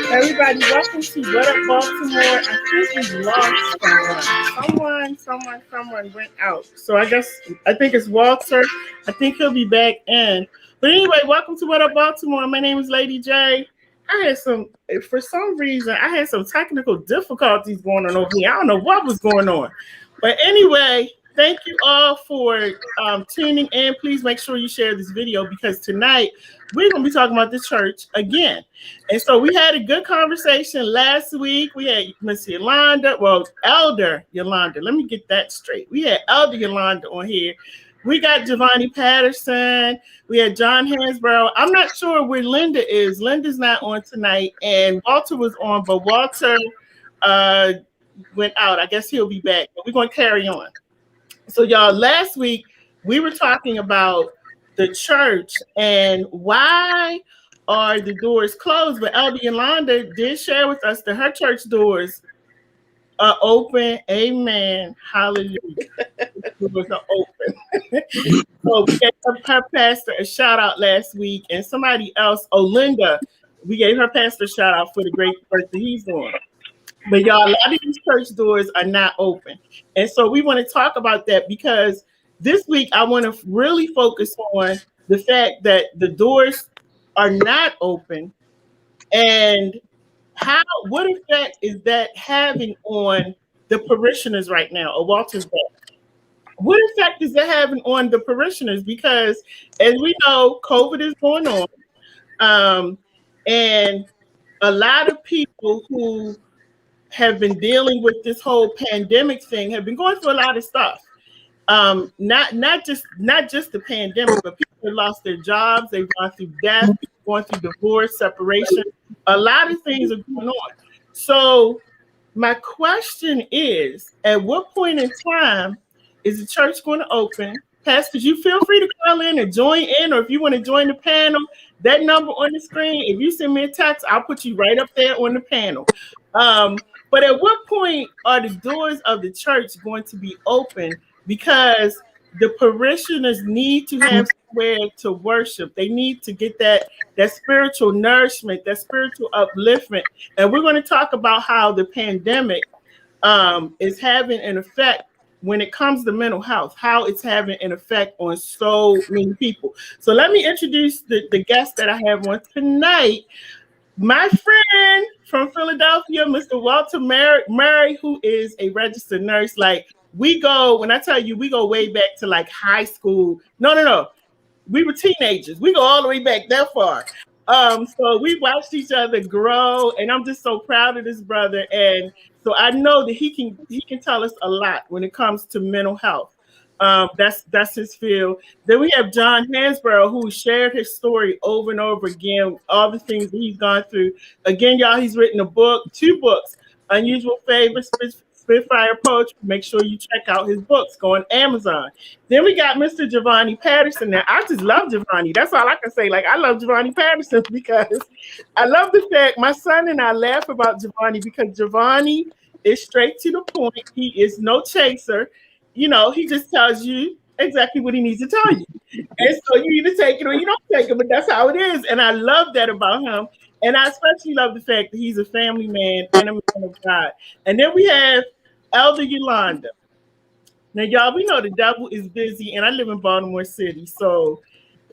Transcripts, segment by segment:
Everybody, welcome to What Up Baltimore. I think we lost someone went out. So I think it's Walter. I think he'll be back in. But anyway, welcome to What Up Baltimore. My name is LadyJ. For some reason, I had some technical difficulties going on over here. I don't know what was going on. But anyway, thank you all for tuning in. Please make sure you share this video because tonight we're going to be talking about the church again. And so we had a good conversation last week. We had Miss Yolanda, Elder Yolanda. Let me get that straight. We had Elder Yolanda on here. We got Giovanni Patterson. We had John Hansborough. I'm not sure where Linda is. Linda's not on tonight. And Walter was on, but Walter went out. I guess he'll be back. But we're going to carry on. So, y'all, last week we were talking about the church and why are the doors closed? But Elder Yolanda did share with us that her church doors are open. Amen. Hallelujah. The doors are open. So we gave her pastor a shout out last week, and somebody else, Linda, we gave her pastor a shout out for the great work that he's doing. But y'all, a lot of these church doors are not open. And so we want to talk about that because this week I want to really focus on the fact that the doors are not open and what effect is that having on the parishioners right now, or Walter's back? What effect is that having on the parishioners? Because as we know, COVID is going on. And a lot of people who have been dealing with this whole pandemic thing have been going through a lot of stuff. Not just the pandemic, but people have lost their jobs, they've gone through death, going through divorce, separation. A lot of things are going on. So my question is, at what point in time is the church going to open? Pastors, you feel free to call in and join in, or if you want to join the panel, that number on the screen, if you send me a text, I'll put you right up there on the panel. But at what point are the doors of the church going to be open? Because the parishioners need to have somewhere to worship. They need to get that spiritual nourishment, that spiritual upliftment. And we're going to talk about how the pandemic is having an effect when it comes to mental health, how it's having an effect on so many people. So let me introduce the guest that I have on tonight. My friend from Philadelphia, Mr. Walter Murray, who is a registered nurse. Like, we go, when I tell you, we go way back to like high school. No. We were teenagers. We go all the way back that far. So we watched each other grow, and I'm just so proud of this brother. And so I know that he can tell us a lot when it comes to mental health. That's his field. Then we have John Hansborough, who shared his story over and over again, all the things that he's gone through. Again, y'all, he's written two books, Unusual Favors, Spitfire Poetry. Make sure you check out his books. Go on Amazon. Then we got Mr. Giovanni Patterson. Now, I just love Giovanni. That's all I can say. Like, I love Giovanni Patterson because I love the fact my son and I laugh about Giovanni because Giovanni is straight to the point. He is no chaser. You know, he just tells you exactly what he needs to tell you. And so you either take it or you don't take it, but that's how it is. And I love that about him. And I especially love the fact that he's a family man and a man of God. And then we have Elder Yolanda. Now, y'all, we know the devil is busy, and I live in Baltimore City. So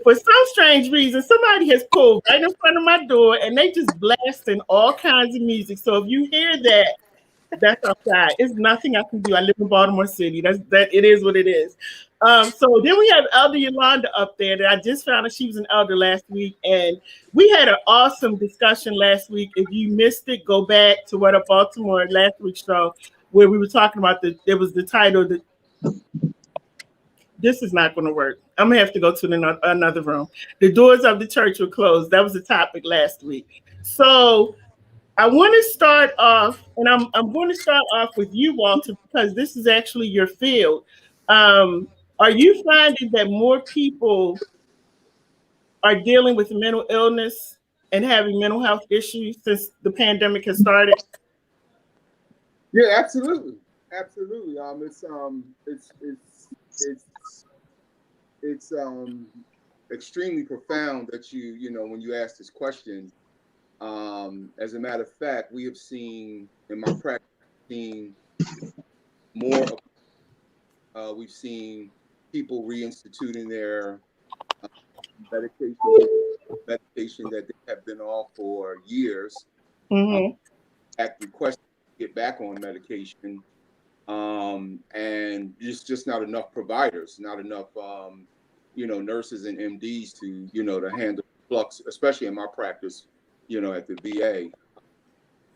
for some strange reason, somebody has pulled right in front of my door, and they just blasting all kinds of music. So if you hear that, that's outside. It's nothing I can do. I live in Baltimore City. It is what it is. So then we have Elder Yolanda up there that I just found out she was an elder last week. And we had an awesome discussion last week. If you missed it, go back to What Up Baltimore last week's show where we were talking about there was the title that this is not going to work. I'm going to have to go to another room. The doors of the church were closed. That was the topic last week. So I want to start off, and I'm going to start off with you, Walter, because this is actually your field. Are you finding that more people are dealing with mental illness and having mental health issues since the pandemic has started? Yeah, absolutely. It's extremely profound that you know when you ask this question. As a matter of fact, we have seen in my practice more. We've seen people reinstituting their medication that they have been off for years. At request to get back on medication, and just not enough providers, not enough nurses and MDs to to handle flux, especially in my practice. At the VA.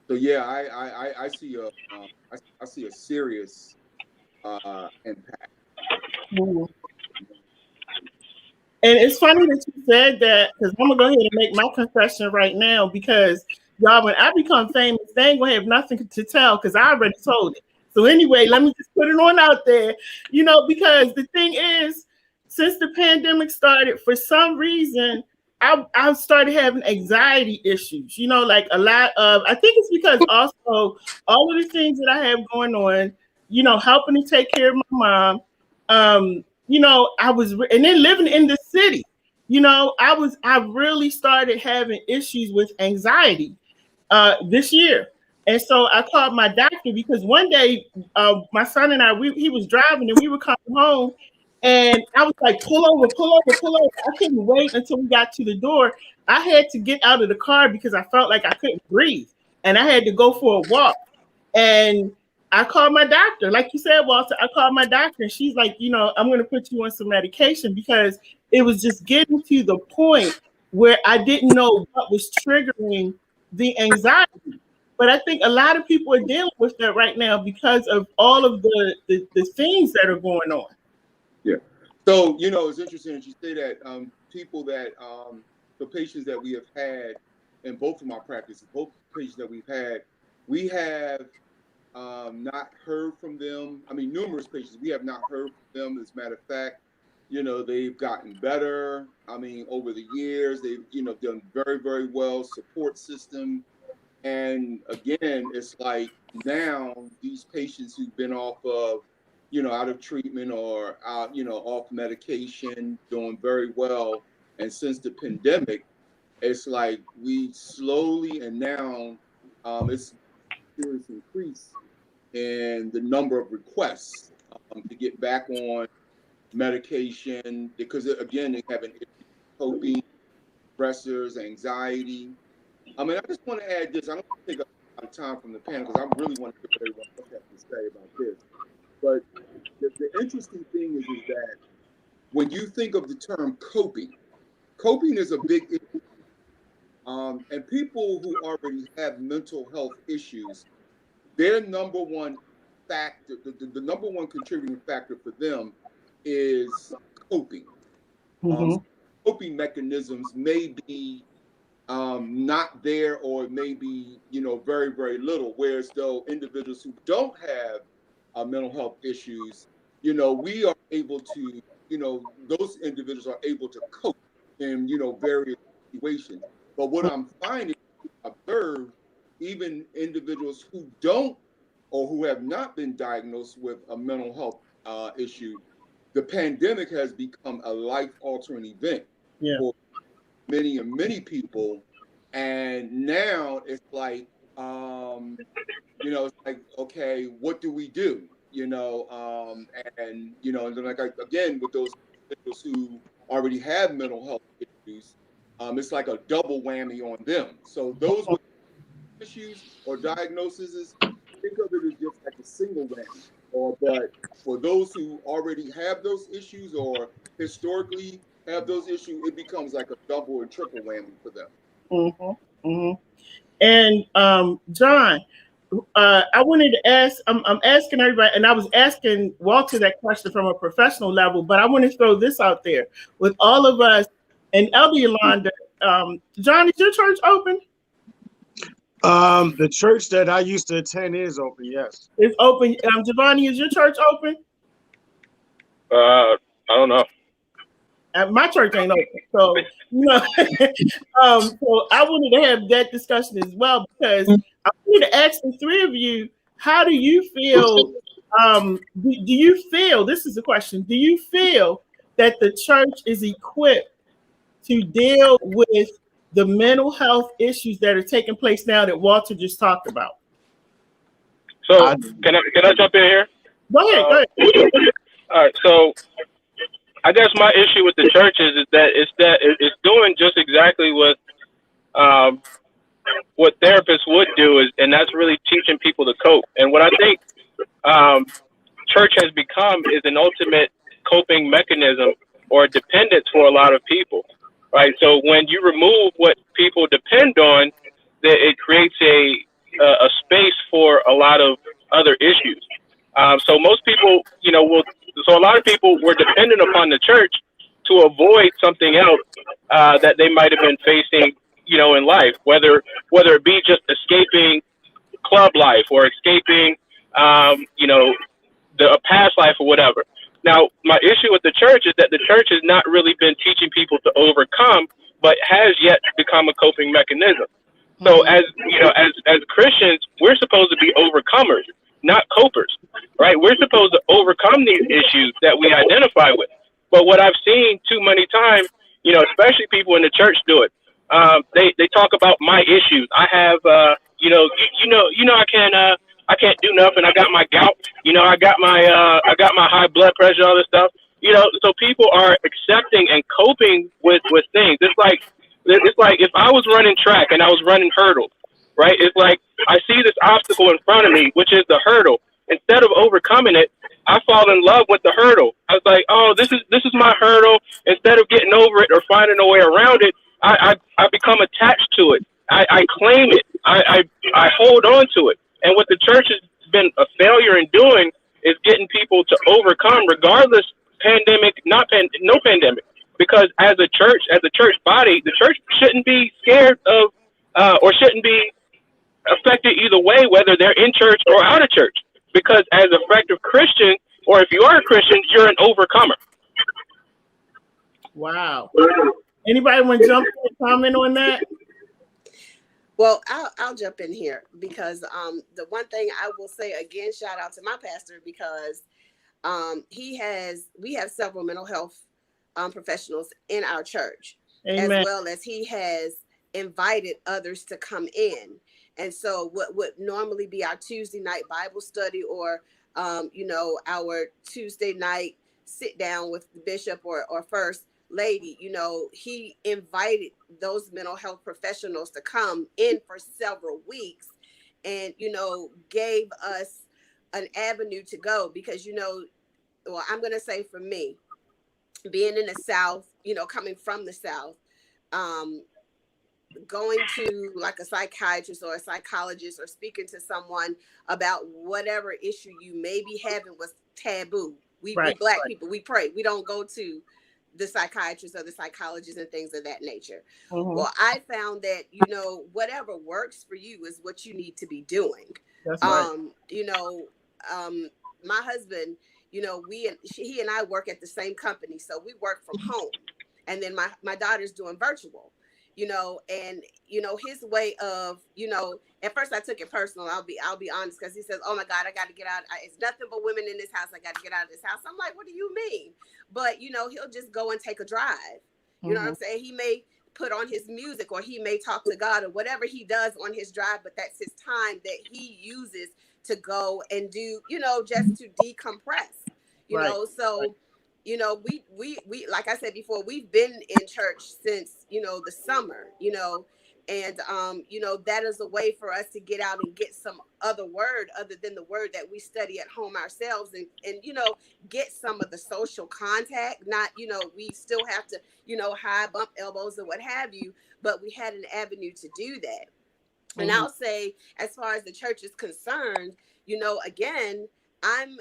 So yeah, I see a serious impact. And it's funny that you said that because I'm gonna go ahead and make my confession right now because y'all, when I become famous, they ain't gonna have nothing to tell because I already told it. So anyway, let me just put it on out there, because the thing is, since the pandemic started, for some reason, I started having anxiety issues, like a lot of, I think it's because also all of the things that I have going on, helping to take care of my mom, and then living in the city, I really started having issues with anxiety this year. And so I called my doctor because one day my son and he was driving and we were coming home. And I was like, pull over. I couldn't wait until we got to the door. I had to get out of the car because I felt like I couldn't breathe. And I had to go for a walk. And I called my doctor. Like you said, Walter, I called my doctor. And she's like, I'm going to put you on some medication because it was just getting to the point where I didn't know what was triggering the anxiety. But I think a lot of people are dealing with that right now because of all of the things that are going on. Yeah. So, it's interesting that you say that people that the patients that we have had in both of my practices, both patients that we have not heard from them. I mean, numerous patients, we have not heard from them. As a matter of fact, they've gotten better. I mean, over the years, they've, done very, very well, support system. And again, it's like now these patients who've been off of, out of treatment or out, off medication, doing very well. And since the pandemic, it's like we slowly, and now it's a serious increase in the number of requests to get back on medication, because again, they have an issue with coping, stressors, anxiety. I mean, I just want to add this. I don't want to take up a lot of time from the panel because I really want to hear what everyone else has to say about this. But the interesting thing is that when you think of the term coping is a big issue. And people who already have mental health issues, their number one factor, the number one contributing factor for them is coping. Coping mechanisms may be not there, or maybe, very, very little. Whereas though individuals who don't have mental health issues, we are able to, those individuals are able to cope in, various situations. But what I'm finding, observe, even individuals who don't, or who have not been diagnosed with a mental health issue, the pandemic has become a life-altering event for many people. And now it's like, it's like, okay, what do we do? And then like, again, with those individuals who already have mental health issues, it's like a double whammy on them. So those with issues or diagnoses, think of it as just like a single whammy. But for those who already have those issues or historically have those issues, it becomes like a double and triple whammy for them. And John, I wanted to ask, I'm asking everybody, and I was asking Walter that question from a professional level, but I want to throw this out there with all of us. And Elder Yolanda, John, is your church open? The church that I used to attend is open, yes. It's open. Giovanni, is your church open? I don't know. My church ain't open, so so I wanted to have that discussion as well, because I wanted to ask the three of you, how do you feel? Do you feel, this is the question, do you feel that the church is equipped to deal with the mental health issues that are taking place now that Walter just talked about? So can I jump in here? Go ahead. All right. So I guess my issue with the church is that it's doing just exactly what therapists would do, and that's really teaching people to cope. And what I think church has become is an ultimate coping mechanism or dependence for a lot of people. Right. So when you remove what people depend on, it creates a space for a lot of other issues. So most people, so a lot of people were dependent upon the church to avoid something else that they might have been facing, in life, whether it be just escaping club life or escaping, a past life or whatever. Now, my issue with the church is that the church has not really been teaching people to overcome, but has yet become a coping mechanism. So as Christians, we're supposed to be overcomers, not copers, right? We're supposed to overcome these issues that we identify with. But what I've seen too many times, especially people in the church do it. They talk about my issues. I have, I can't do nothing. I got my gout. I got my high blood pressure, all this stuff. So people are accepting and coping with things. It's like if I was running track and I was running hurdles, right? It's like I see this obstacle in front of me, which is the hurdle. Instead of overcoming it, I fall in love with the hurdle. I was like, oh, this is my hurdle. Instead of getting over it or finding a way around it, I become attached to it. I claim it. I hold on to it. And what the church has been a failure in doing is getting people to overcome, regardless no pandemic, because as a church body, the church shouldn't be scared of or shouldn't be affected either way, whether they're in church or out of church. Because as an effective Christian, or if you are a Christian, you're an overcomer. Wow. Anybody want to jump in and comment on that? Well, I'll jump in here because the one thing I will say again, shout out to my pastor, because we have several mental health professionals in our church. Amen. As well as he has invited others to come in. And so what would normally be our Tuesday night Bible study or our Tuesday night sit down with the bishop or first lady, he invited those mental health professionals to come in for several weeks and, gave us an avenue to go because, well, I'm going to say for me, being in the South, coming from the South, going to like a psychiatrist or a psychologist or speaking to someone about whatever issue you may be having was taboo. We Black people, we pray. We don't go to the psychiatrist or the psychologist and things of that nature. Mm-hmm. Well, I found that, whatever works for you is what you need to be doing. That's right. My husband, he and I work at the same company. So we work from home. And then my daughter's doing virtual, and, his way of, at first I took it personal. I'll be honest, because he says, oh my God, I got to get out. It's nothing but women in this house. I got to get out of this house. I'm like, what do you mean? But, he'll just go and take a drive. You know what I'm saying? He may put on his music or he may talk to God or whatever he does on his drive, but that's his time that he uses to go and do, just to decompress, so, we like I said before, we've been in church since, the summer, and, that is a way for us to get out and get some other word other than the word that we study at home ourselves and get some of the social contact. Not, we still have to, high bump elbows or what have you, but we had an avenue to do that. Mm-hmm. And I'll say, as far as the church is concerned, again, I'm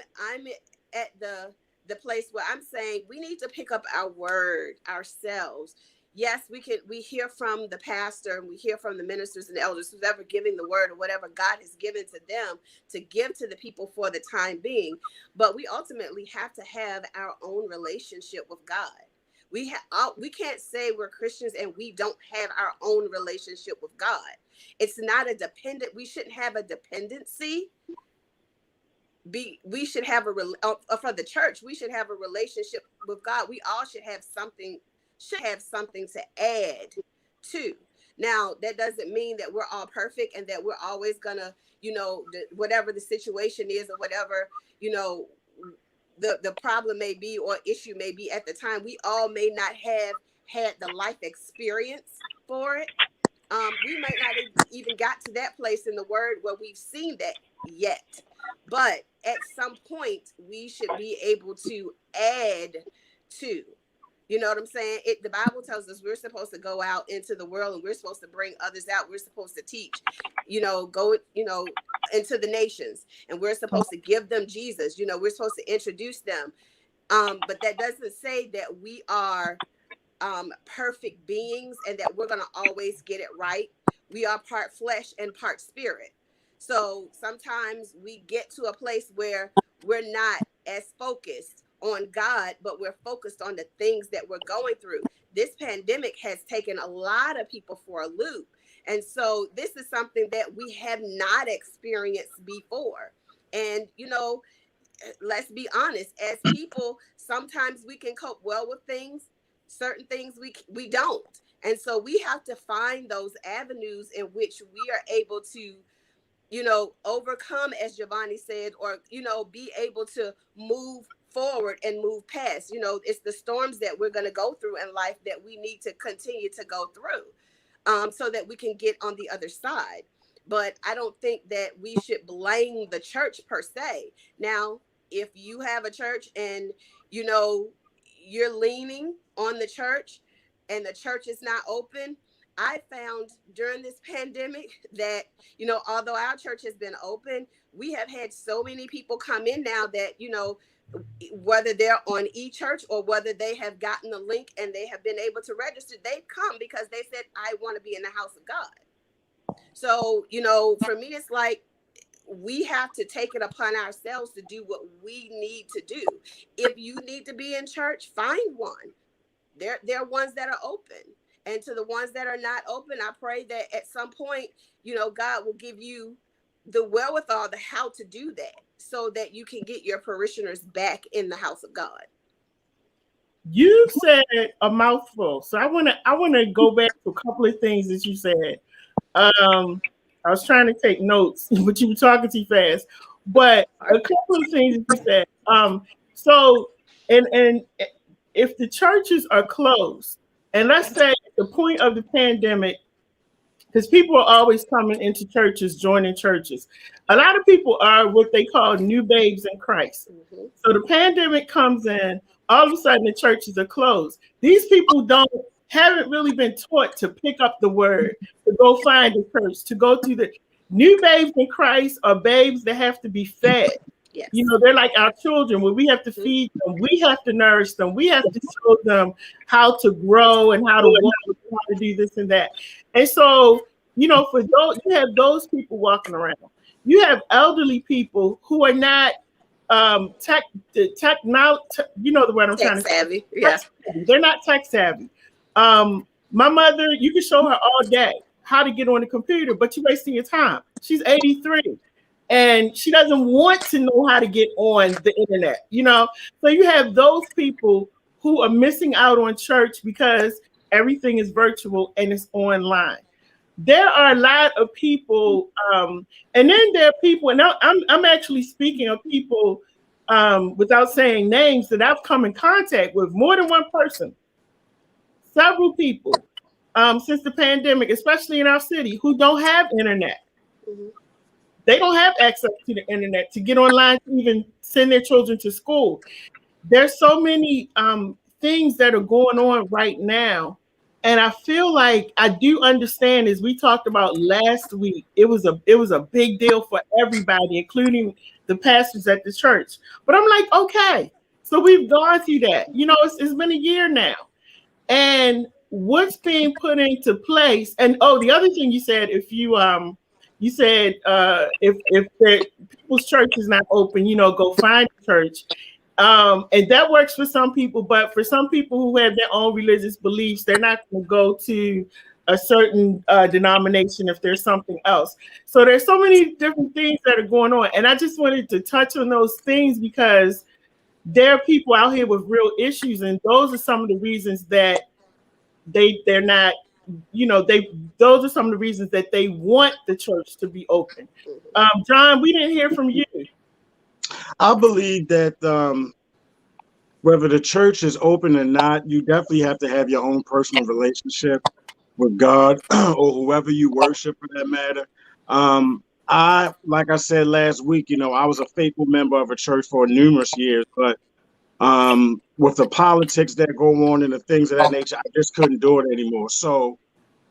at the place where I'm saying we need to pick up our word ourselves. Yes, we hear from the pastor and we hear from the ministers and the elders, who's ever giving the word or whatever God has given to them to give to the people for the time being. But we ultimately have to have our own relationship with God. We can't say we're Christians and we don't have our own relationship with God. It's not a dependent. We shouldn't have a dependency. We should have for the church, we should have a relationship with God. We all should have something to add to. Now, that doesn't mean that we're all perfect and that we're always gonna, whatever the situation is or whatever, the problem may be or issue may be at the time, we all may not have had the life experience for it. We might not even got to that place in the word where we've seen that yet. But at some point, we should be able to add to. You know what I'm saying? The Bible tells us we're supposed to go out into the world and we're supposed to bring others out. We're supposed to teach, go, into the nations, and we're supposed to give them Jesus. We're supposed to introduce them. But that doesn't say that we are perfect beings and that we're going to always get it right. We are part flesh and part spirit. So sometimes we get to a place where we're not as focused on God, but we're focused on the things that we're going through. This pandemic has taken a lot of people for a loop. And so this is something that we have not experienced before. And, let's be honest, as people, sometimes we can cope well with things. Certain things we don't. And so we have to find those avenues in which we are able to, overcome, as Giovanni said, or, be able to move forward and move past. It's the storms that we're going to go through in life that we need to continue to go through so that we can get on the other side. But I don't think that we should blame the church per se. Now, if you have a church and, you're leaning on the church and the church is not open, I found during this pandemic that, you know, although our church has been open, we have had so many people come in now that, you know, whether they're on eChurch or whether they have gotten the link and they have been able to register, they've come because they said, I want to be in the house of God. So, you know, for me, it's like, we have to take it upon ourselves to do what we need to do. If you need to be in church, find one. There are ones that are open. And to the ones that are not open, I pray that at some point, you know, God will give you the wherewithal, the how to do that, so that you can get your parishioners back in the house of God. You said a mouthful. So I wanna go back to a couple of things that you said. I was trying to take notes, but you were talking too fast. But a couple of things that you said. So and if the churches are closed, and let's say at the point of the pandemic, because people are always coming into churches, joining churches. A lot of people are what they call new babes in Christ. Mm-hmm. So the pandemic comes in, all of a sudden the churches are closed. These people haven't really been taught to pick up the word, to go find the church, to go to the new babes in Christ are babes that have to be fed. Yes. You know, they're like our children where we have to feed them, we have to nourish them, we have to show them how to grow and how to walk, how to do this and that. And so, you know, for those, you have those people walking around. You have elderly people who are not you know the word I'm trying to say. Savvy. Yeah. They're not tech savvy. My mother, you can show her all day how to get on the computer, but you're wasting your time. She's 83 and she doesn't want to know how to get on the internet, you know? So you have those people who are missing out on church because everything is virtual and it's online. There are a lot of people, and then there are people, and I'm actually speaking of people without saying names that I've come in contact with, more than one person, several people since the pandemic, especially in our city, who don't have internet. Mm-hmm. They don't have access to the internet to get online to even send their children to school. There's so many things that are going on right now. And I feel like I do understand, as we talked about last week, it was a big deal for everybody, including the pastors at the church. But I'm like, okay, so we've gone through that. You know, it's been a year now. And what's being put into place? And the other thing you said, if you said if people's church is not open, you know, go find a church. And that works for some people, but for some people who have their own religious beliefs, they're not going to go to a certain denomination if there's something else. So there's so many different things that are going on. And I just wanted to touch on those things because there are people out here with real issues. And those are some of the reasons that they're not, you know, those are some of the reasons that they want the church to be open. John, we didn't hear from you. I believe that whether the church is open or not, you definitely have to have your own personal relationship with God or whoever you worship, for that matter. Like I said last week, you know, I was a faithful member of a church for numerous years, but with the politics that go on and the things of that nature, I just couldn't do it anymore. So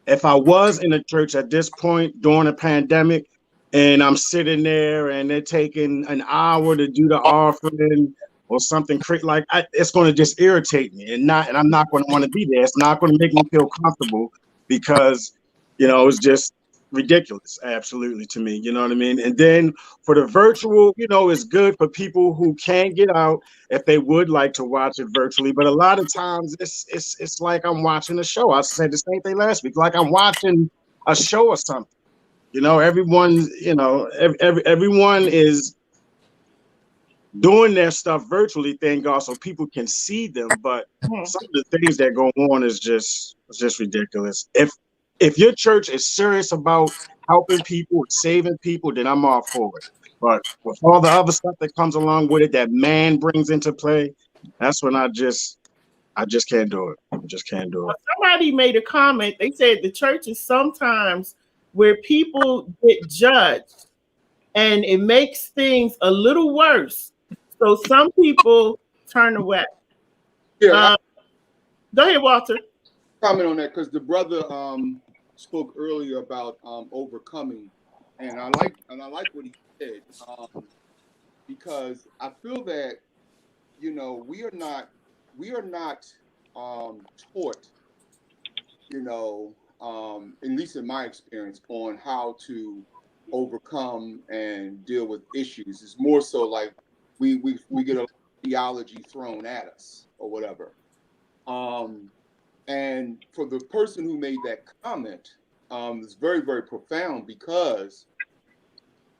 if I was in a church at this point during a pandemic, and I'm sitting there and they're taking an hour to do the offering or something like it's going to just irritate me, and I'm not going to want to be there. It's not going to make me feel comfortable because, you know, it's just ridiculous, absolutely, to me. You know what I mean? And then for the virtual, you know, it's good for people who can't get out if they would like to watch it virtually. But a lot of times it's like I'm watching a show. I said the same thing last week, like I'm watching a show or something. You know, everyone is doing their stuff virtually, thank God, so people can see them. But some of the things that go on is just ridiculous. If your church is serious about helping people, saving people, then I'm all for it. But with all the other stuff that comes along with it, that man brings into play, that's when I just can't do it. I just can't do it. Somebody made a comment. They said the church is sometimes where people get judged and it makes things a little worse. So some people turn away. Yeah. Go ahead, Walter. Comment on that, because the brother spoke earlier about overcoming, and I like what he said, because I feel that we are not taught, at least in my experience, on how to overcome and deal with issues. It's more so like we get a lot of theology thrown at us or whatever. And for the person who made that comment, it's very, very profound because,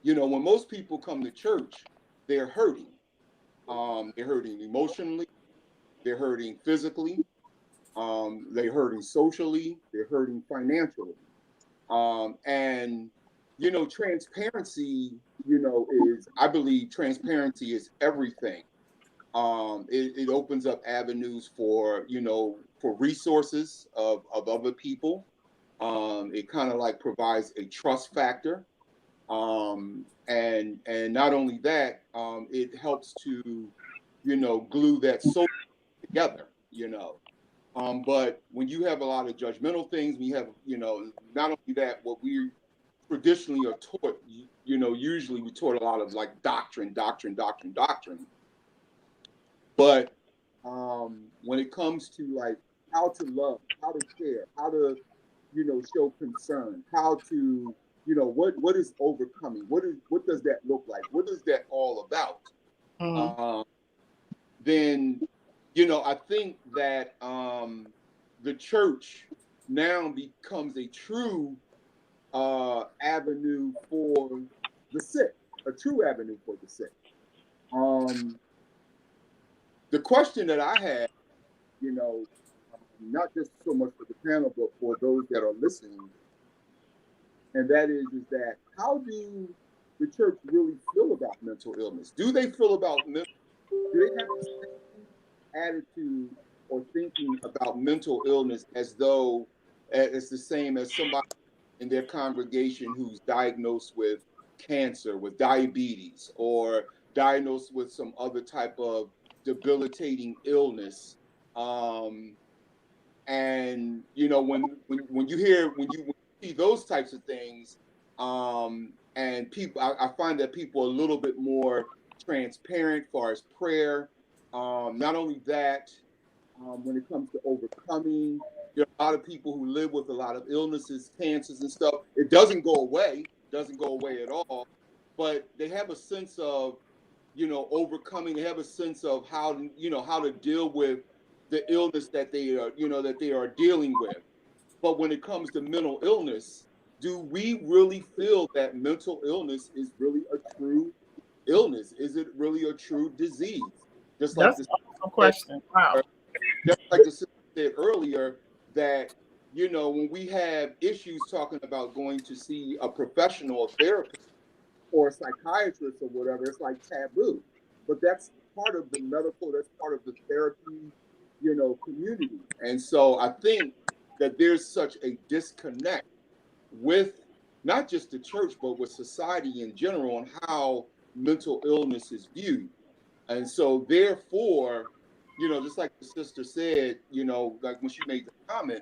when most people come to church, they're hurting. They're hurting emotionally, they're hurting physically, they're hurting socially, they're hurting financially. And, transparency, I believe transparency is everything. It opens up avenues for resources of other people. It kind of like provides a trust factor, and not only that, it helps to glue that soul together. But when you have a lot of judgmental things, we have not only that, what we traditionally are taught, usually we taught a lot of like doctrine. But when it comes to like how to love, how to care, how to, show concern, how to, what is overcoming? What does that look like? What is that all about? Then, I think that the church now becomes a true avenue for the sick, a true avenue for the sick. The question that I had, not just so much for the panel, but for those that are listening, and that is that how do the church really feel about mental illness? Do they feel about do they have the same attitude or thinking about mental illness as though it's the same as somebody in their congregation who's diagnosed with cancer, with diabetes, or diagnosed with some other type of debilitating illness? And when you see those types of things, and people, I find that people are a little bit more transparent as far as prayer. Not only that, when it comes to overcoming, there are a lot of people who live with a lot of illnesses, cancers and stuff. It doesn't go away at all, but they have a sense of, overcoming. They have a sense of how to deal with the illness that they are dealing with. But when it comes to mental illness, do we really feel that mental illness is really a true illness? Is it really a true disease? That's a question. Wow. Just like the sister said earlier, that when we have issues talking about going to see a professional, a therapist, or a psychiatrist or whatever, it's like taboo. But that's part of the medical, that's part of the therapy, community. And so I think that there's such a disconnect with not just the church, but with society in general on how mental illness is viewed. And so therefore, just like the sister said, like when she made the comment,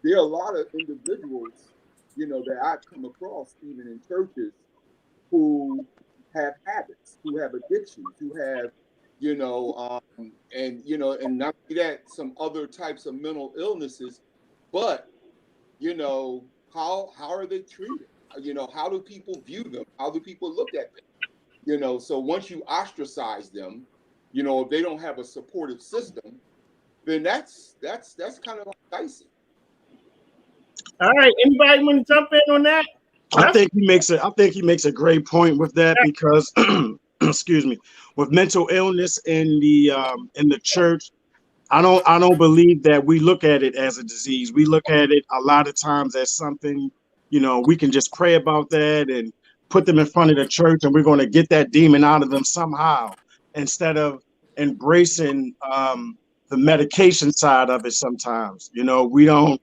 there are a lot of individuals, that I've come across even in churches who have habits, who have addictions, who have, and not only that, some other types of mental illnesses, but, how are they treated? How do people view them? How do people look at them? So once you ostracize them, if they don't have a supportive system, then that's kind of like dicey. All right. Anybody want to jump in on that? I think he makes a great point with that, because excuse me, with mental illness in the church, I don't believe that we look at it as a disease. We look at it a lot of times as something, we can just pray about that and put them in front of the church, and we're going to get that demon out of them somehow, instead of embracing the medication side of it. Sometimes, we don't,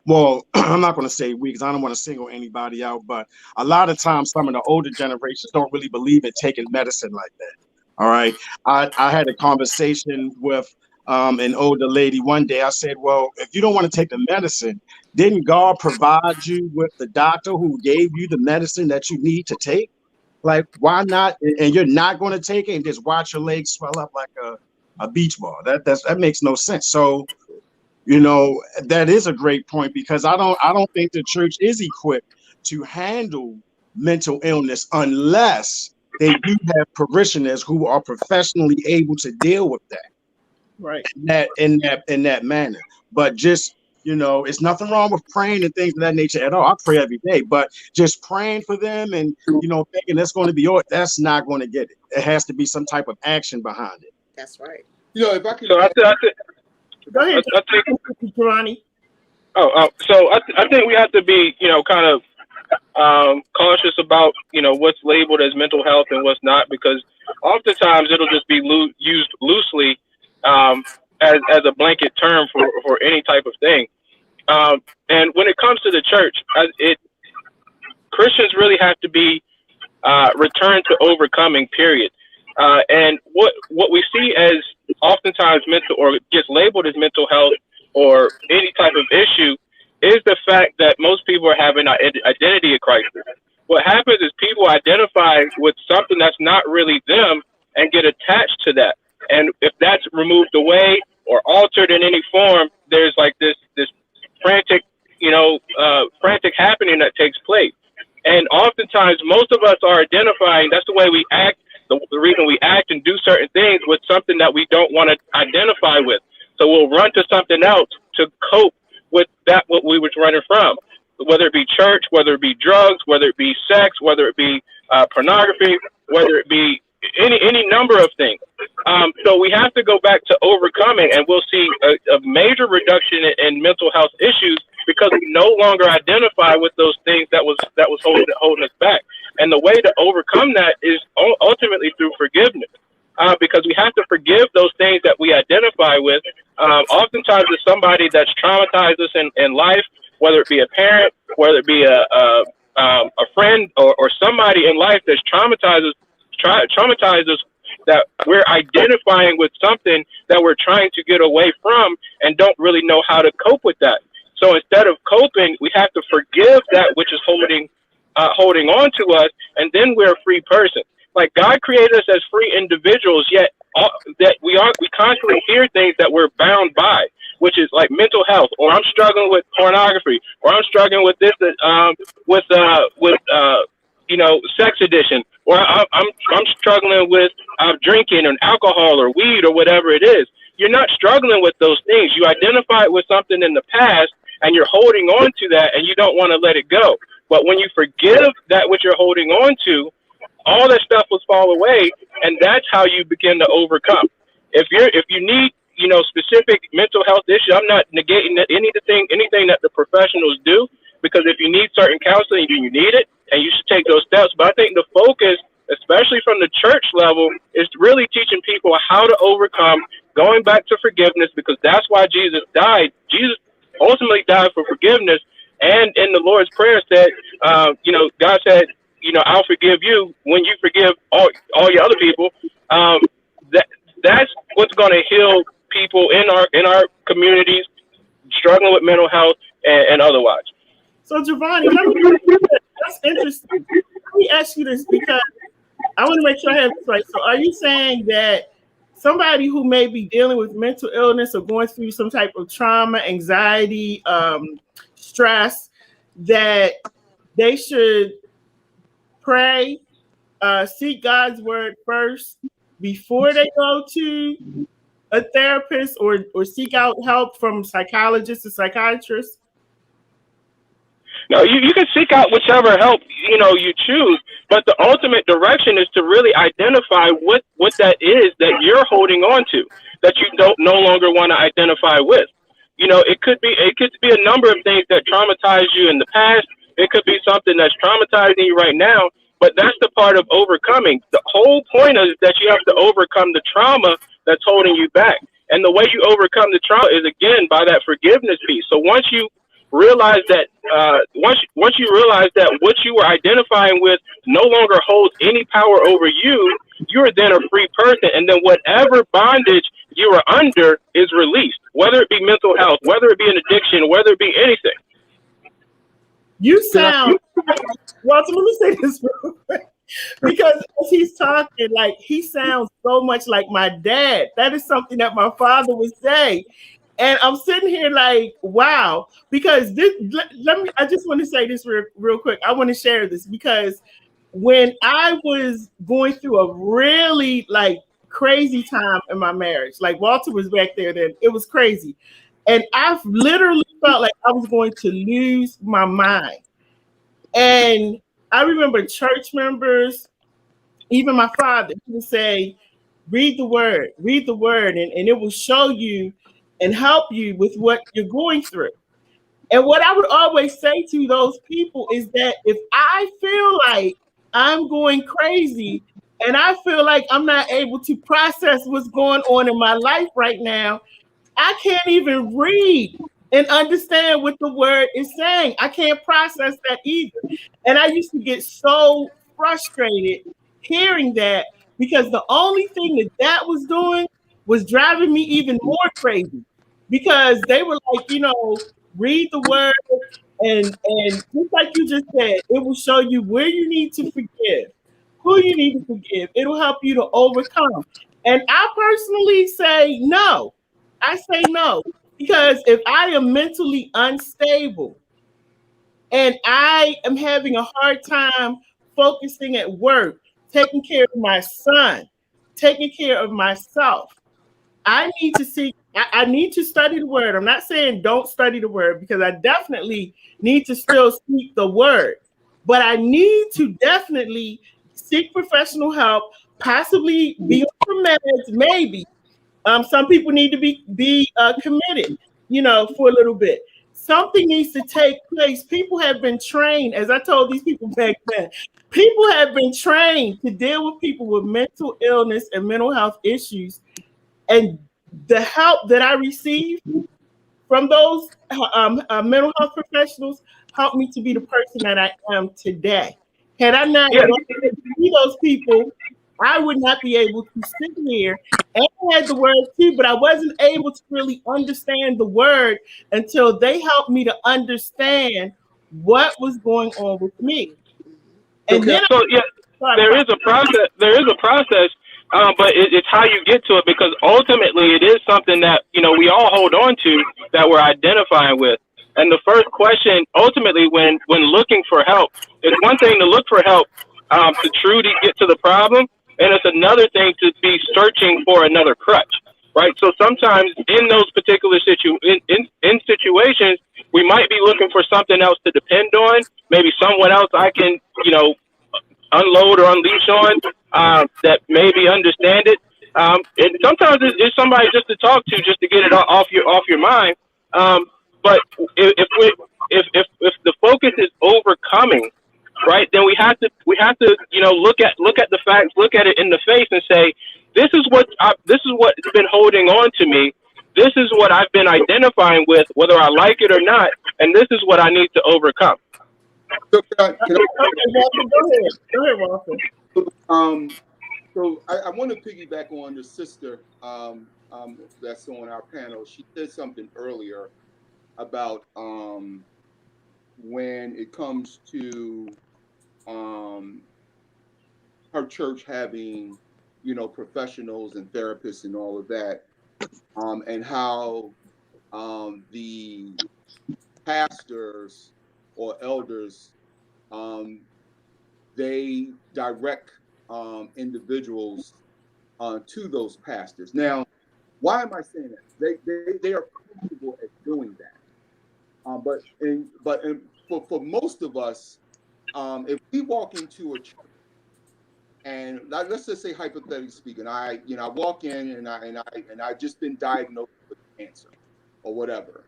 well, I'm not going to say we, because I don't want to single anybody out, but a lot of times some of the older generations don't really believe in taking medicine like that. All right. I had a conversation with an older lady one day. I said, well, if you don't want to take the medicine, didn't God provide you with the doctor who gave you the medicine that you need to take? Like, why not? And you're not going to take it and just watch your legs swell up like a beach ball. That makes no sense. So, that is a great point, because I don't think the church is equipped to handle mental illness unless they do have parishioners who are professionally able to deal with that. Right. In that manner. But just, it's nothing wrong with praying and things of that nature at all. I pray every day, but just praying for them and, thinking that's going to be all, that's not going to get it. It has to be some type of action behind it. That's right. If I could. So I Go ahead, Giovanni. So I think we have to be, kind of cautious about, what's labeled as mental health and what's not, because oftentimes it'll just be used loosely as a blanket term for any type of thing. And when it comes to the church, Christians really have to be returned to overcoming, period. And what we see as oftentimes mental, or gets labeled as mental health or any type of issue, is the fact that most people are having an identity crisis. What happens is people identify with something that's not really them and get attached to that. And if that's removed away or altered in any form, there's like this frantic, frantic happening that takes place. And oftentimes, most of us are identifying, that's the way we act, the reason we act and do certain things, with something that we don't want to identify with. So we'll run to something else to cope with that what we was running from, whether it be church, whether it be drugs, whether it be sex, whether it be pornography, whether it be any number of things. So we have to go back to overcoming, and we'll see a major reduction in mental health issues, because we no longer identify with those things that was holding us back. And the way to overcome that is ultimately through forgiveness. Because we have to forgive those things that we identify with. Oftentimes it's somebody that's traumatized us in life, whether it be a parent, whether it be a friend, or somebody in life that's traumatized us, that we're identifying with something that we're trying to get away from and don't really know how to cope with that. So instead of coping, we have to forgive that which is holding on to us, and then we're a free person. Like, God created us as free individuals, yet that we constantly hear things that we're bound by, which is like mental health, or I'm struggling with pornography, or I'm struggling with this, sex addiction, or I'm struggling with drinking and alcohol or weed or whatever it is. You're not struggling with those things. You identify with something in the past, and you're holding on to that, and you don't want to let it go. But when you forgive that which you're holding on to, all that stuff will fall away, and that's how you begin to overcome. If you need, specific mental health issue, I'm not negating anything that the professionals do, because if you need certain counseling, you need it, and you should take those steps. But I think the focus, especially from the church level, is really teaching people how to overcome, going back to forgiveness, because that's why Jesus died. Jesus ultimately died for forgiveness, and in the Lord's Prayer said, God said, I'll forgive you when you forgive all your other people. That's what's going to heal people in our communities struggling with mental health and otherwise. So Giovanni, that's interesting. Let me ask you this, because I want to make sure I have this right. So are you saying that somebody who may be dealing with mental illness or going through some type of trauma, anxiety, stress, that they should pray, seek God's word first before they go to a therapist or seek out help from psychologists or psychiatrists? No, you can seek out whichever help you choose, but the ultimate direction is to really identify what that is that you're holding on to, that you no longer want to identify with. It could be a number of things that traumatized you in the past. It could be something that's traumatizing you right now, but that's the part of overcoming. The whole point is that you have to overcome the trauma that's holding you back. And the way you overcome the trauma is, again, by that forgiveness piece. So once you realize that what you were identifying with no longer holds any power over you, you're then a free person. And then whatever bondage you are under is released, whether it be mental health, whether it be an addiction, whether it be anything. You sound, Walter, let me say this real quick. Because as he's talking, like, he sounds so much like my dad. That is something that my father would say. And I'm sitting here like, wow, because this, let me, I just want to say this real quick. I want to share this because when I was going through a really like crazy time in my marriage, like Walter was back there then, it was crazy. And I literally felt like I was going to lose my mind. And I remember church members, even my father, he would say, read the word, and it will show you and help you with what you're going through. And what I would always say to those people is that if I feel like I'm going crazy and I feel like I'm not able to process what's going on in my life right now, I can't even read and understand what the word is saying. I can't process that either. And I used to get so frustrated hearing that because the only thing that was doing was driving me even more crazy because they were like, read the word and just like you just said, it will show you where you need to forgive, who you need to forgive. It'll help you to overcome. And I personally say no. I say no because if I am mentally unstable and I am having a hard time focusing at work, taking care of my son, taking care of myself, I need to see, I need to study the word. I'm not saying don't study the word because I definitely need to still speak the word, but I need to definitely seek professional help, possibly be on the meds, maybe. Some people need to be committed, for a little bit. Something needs to take place. People have been trained, as I told these people back then, people have been trained to deal with people with mental illness and mental health issues. And the help that I received from those mental health professionals helped me to be the person that I am today. Had I not Yeah. gone to see those people, I would not be able to sit here. And I had the word too, but I wasn't able to really understand the word until they helped me to understand what was going on with me. And Okay. then So yeah, I there is started. a process. There is a process, but it's how you get to it because ultimately it is something that we all hold on to that we're identifying with. And the first question, ultimately, when looking for help, it's one thing to look for help to truly get to the problem, and it's another thing to be searching for another crutch, right? So sometimes in those particular in situations, we might be looking for something else to depend on, maybe someone else I can unload or unleash on that maybe understand it. And sometimes it's somebody just to talk to, just to get it off your mind. But if the focus is overcoming, right, then we have to look at the facts, look at it in the face, and say this is what's been holding on to me. This is what I've been identifying with, whether I like it or not, and this is what I need to overcome. So Okay, Walter, go ahead. Go ahead, Walter. so I want to piggyback on the sister that's on our panel. She said something earlier about when it comes to her church having, professionals and therapists and all of that, and how the pastors or elders, they direct individuals to those pastors. Now, why am I saying that? They are comfortable at doing that. But for most of us, if we walk into a church and let's just say hypothetically speaking, I walk in and I just been diagnosed with cancer or whatever.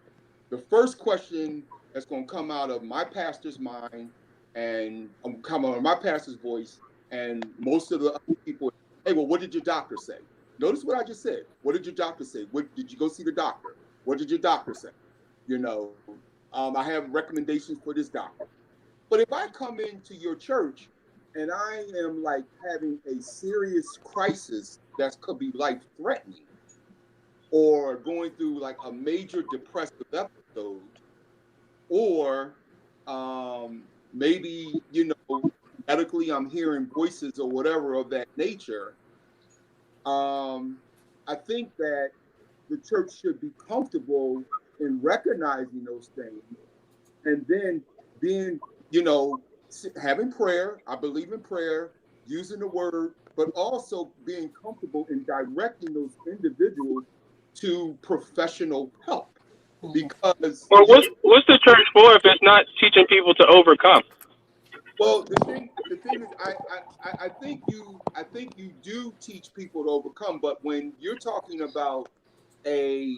The first question that's going to come out of my pastor's mind and come out of my pastor's voice and most of the other people, hey, well, what did your doctor say? Notice what I just said. What did your doctor say? What did you go see the doctor? What did your doctor say? I have recommendations for this doctor. But if I come into your church and I am like having a serious crisis that could be life threatening, or going through like a major depressive episode, or maybe, medically I'm hearing voices or whatever of that nature. I think that the church should be comfortable in recognizing those things, and then being, having prayer. I believe in prayer, using the word, but also being comfortable in directing those individuals to professional help. Because what's the church for if it's not teaching people to overcome? Well, the thing is, I think you do teach people to overcome, but when you're talking about a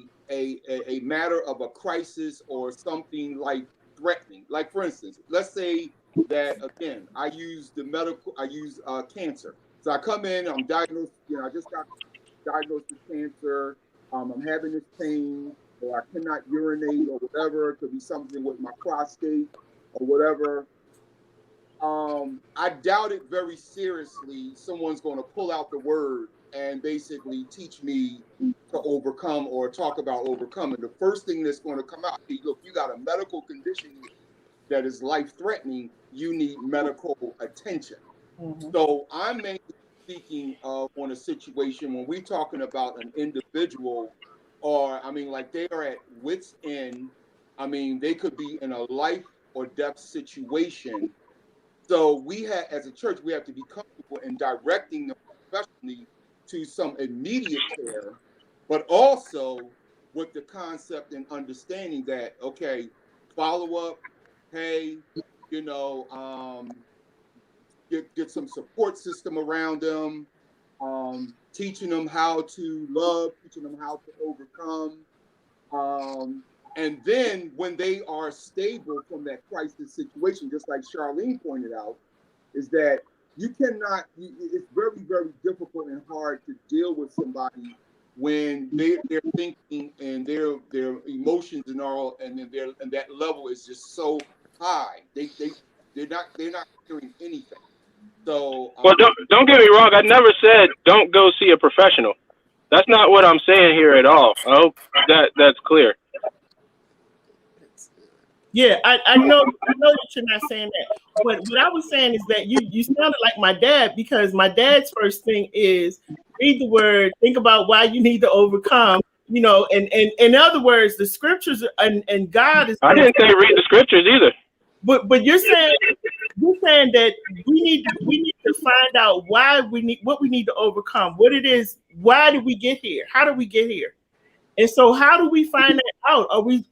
matter of a crisis or something like threatening, like for instance, let's say that again, I use cancer. So I come in, I'm diagnosed, I just got diagnosed with cancer. I'm having this pain, or I cannot urinate, or whatever. It could be something with my prostate or whatever. I doubt it very seriously someone's going to pull out the word and basically teach me to overcome or talk about overcoming. The first thing that's going to come out, hey, look, you got a medical condition that is life-threatening. You need medical attention. Mm-hmm. So I'm mainly speaking on a situation when we're talking about an individual, or like they are at wit's end. They could be in a life or death situation. So we have, as a church, we have to be comfortable in directing them professionally to some immediate care, but also with the concept and understanding that, okay, follow up, hey, get some support system around them, teaching them how to love, teaching them how to overcome. And then when they are stable from that crisis situation, just like Charlene pointed out, is that you cannot, it's very, very difficult and hard to deal with somebody when they're thinking and their emotions and all, and that level is just so high. They're not hearing anything. So well, don't get me wrong. I never said don't go see a professional. That's not what I'm saying here at all. I hope that's clear. Yeah, I know that you're not saying that. But what I was saying is that you sounded like my dad, because my dad's first thing is read the word, think about why you need to overcome, and in other words, the scriptures and God is. I didn't say read the scriptures either. But you're saying that we need to find out why what we need to overcome, what it is, why did we get here? How did we get here? And so how do we find that out? Are we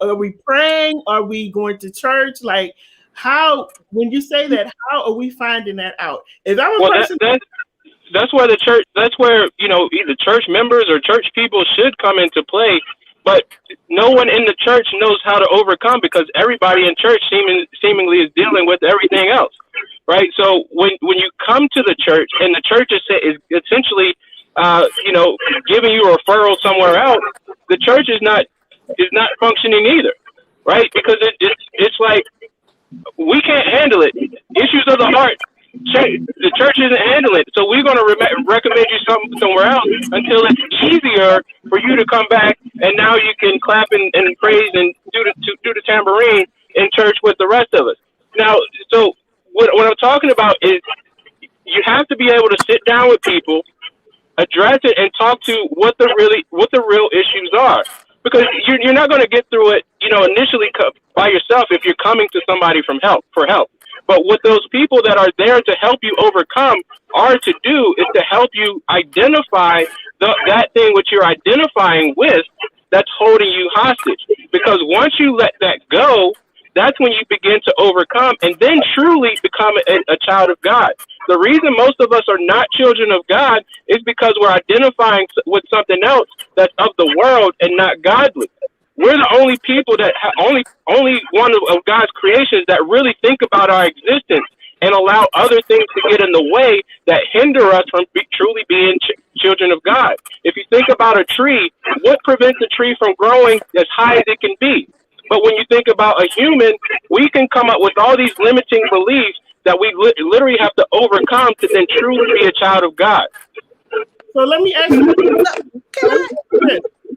praying? Are we going to church? Like, how, when you say that, how are we finding that out? If I'm a person, that's where the church, that's where, either church members or church people should come into play. But no one in the church knows how to overcome, because everybody in church seemingly is dealing with everything else, right? So when you come to the church and the church is essentially giving you a referral somewhere else, the church is not functioning either, right? Because it's like we can't handle it. Issues of the heart, the church isn't handling it, so we're going to recommend you somewhere else until it's easier for you to come back, and now you can clap and praise and do the tambourine in church with the rest of us. Now, so what I'm talking about is you have to be able to sit down with people, address it, and talk to what the real issues are, because you're not going to get through it, initially by yourself if you're coming to somebody for help. But what those people that are there to help you overcome are to do is to help you identify that thing which you're identifying with that's holding you hostage. Because once you let that go, that's when you begin to overcome and then truly become a child of God. The reason most of us are not children of God is because we're identifying with something else that's of the world and not godly. We're the only people that only one of God's creations that really think about our existence and allow other things to get in the way that hinder us from truly being children of God. If you think about a tree, what prevents a tree from growing as high as it can be? But when you think about a human, we can come up with all these limiting beliefs that we literally have to overcome to then truly be a child of God. So let me ask you,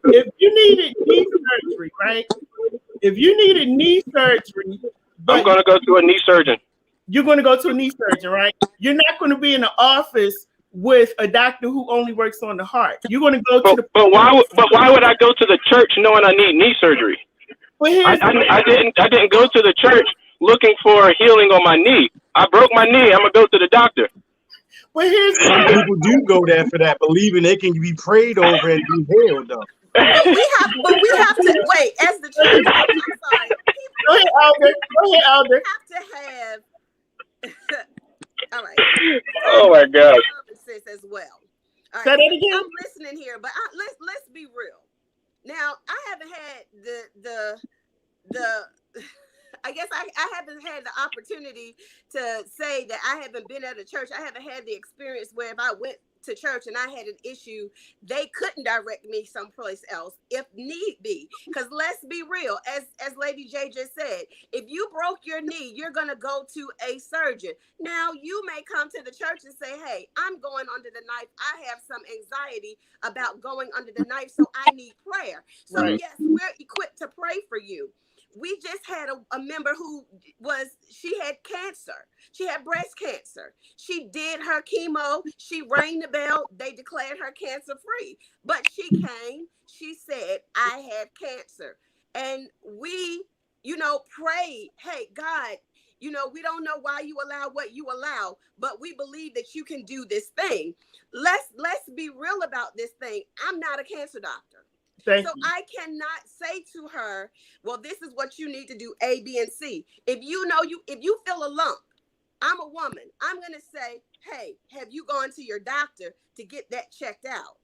if you needed knee surgery, right? If you needed knee surgery, but I'm going to go to a knee surgeon. you're going to go to a knee surgeon, right? You're not going to be in the office with a doctor who only works on the heart. You're going to go to the. But why would I go to the church knowing I need knee surgery? I didn't go to the church looking for healing on my knee. I broke my knee. I'm gonna go to the doctor. Well, here's some people do go there for that, believing they can be prayed over and be healed, though. But we have to wait as the church. I'm sorry. Go ahead, Elder. Go ahead, Elder. We have to have. All right. Oh my God. As well. All right. Say that again. I'm listening here, but let's be real. Now, I haven't had the I guess I haven't had the opportunity to say that I haven't been at a church. I haven't had the experience where if I went to church and I had an issue, they couldn't direct me someplace else if need be. Because let's be real, as LadyJ just said, if you broke your knee, you're going to go to a surgeon. Now, you may come to the church and say, hey, I'm going under the knife. I have some anxiety about going under the knife, so I need prayer. So, Right. yes, we're equipped to pray for you. We just had a member who she had cancer. She had breast cancer. She did her chemo. She rang the bell. They declared her cancer free. But she came. She said, I have cancer. And we, prayed, hey, God, we don't know why you allow what you allow, but we believe that you can do this thing. Let's be real about this thing. I'm not a cancer doctor. I cannot say to her, well, this is what you need to do, A, B, and C. If you feel a lump, I'm a woman. I'm going to say, hey, have you gone to your doctor to get that checked out?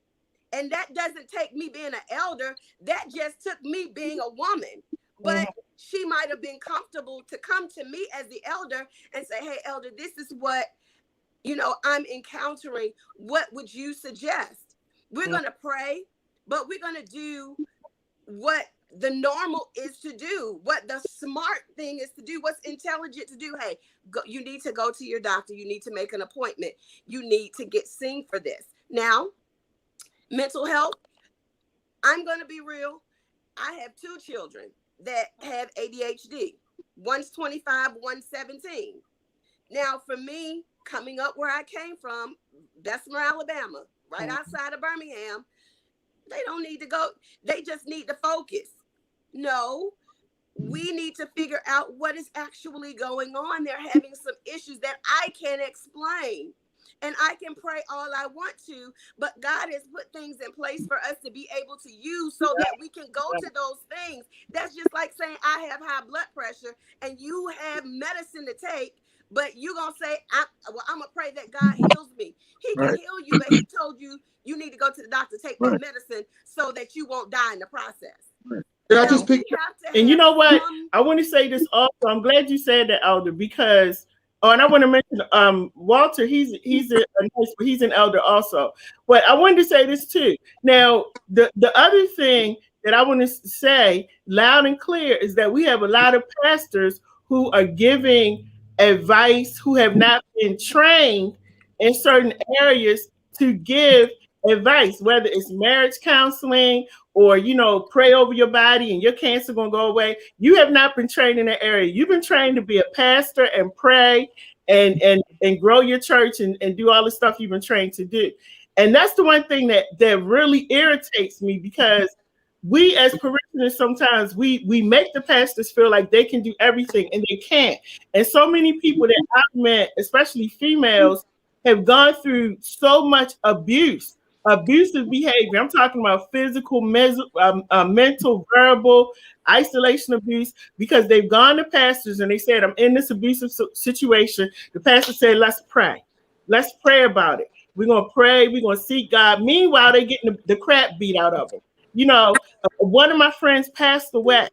And that doesn't take me being an elder. That just took me being a woman. But she might have been comfortable to come to me as the elder and say, hey, elder, this is what, I'm encountering. What would you suggest? We're going to pray. But we're going to do what the normal is to do, what the smart thing is to do, what's intelligent to do. Hey, you need to go to your doctor. You need to make an appointment. You need to get seen for this. Now, mental health, I'm going to be real. I have 2 children that have ADHD. One's 25, one's 17. Now, for me, coming up where I came from, Bessemer, Alabama, right outside of Birmingham, they don't need to go. They just need to focus. No, we need to figure out what is actually going on. They're having some issues that I can't explain. And I can pray all I want to, but God has put things in place for us to be able to use so that we can go to those things. That's just like saying I have high blood pressure and you have medicine to take, but you're going to say, I'm going to pray that God heals me. He can heal you, but he told you you need to go to the doctor, take that medicine so that you won't die in the process. Can I just pick? And you know what? I want to say this also. I'm glad you said that, Elder, because and I want to mention Walter. He's an elder also. But I wanted to say this too. Now, the other thing that I want to say loud and clear is that we have a lot of pastors who are giving advice who have not been trained in certain areas to give advice, whether it's marriage counseling or, pray over your body and your cancer going to go away. You have not been trained in that area. You've been trained to be a pastor and pray and grow your church and do all the stuff you've been trained to do. And that's the one thing that really irritates me, because we as parishioners, sometimes we make the pastors feel like they can do everything, and they can't. And so many people that I've met, especially females, have gone through so much abusive behavior. I'm talking about physical, mental, verbal, isolation abuse, because they've gone to pastors and they said, I'm in this abusive situation. The pastor said, let's pray. Let's pray about it. We're going to pray. We're going to seek God. Meanwhile, they're getting the crap beat out of them. One of my friends passed away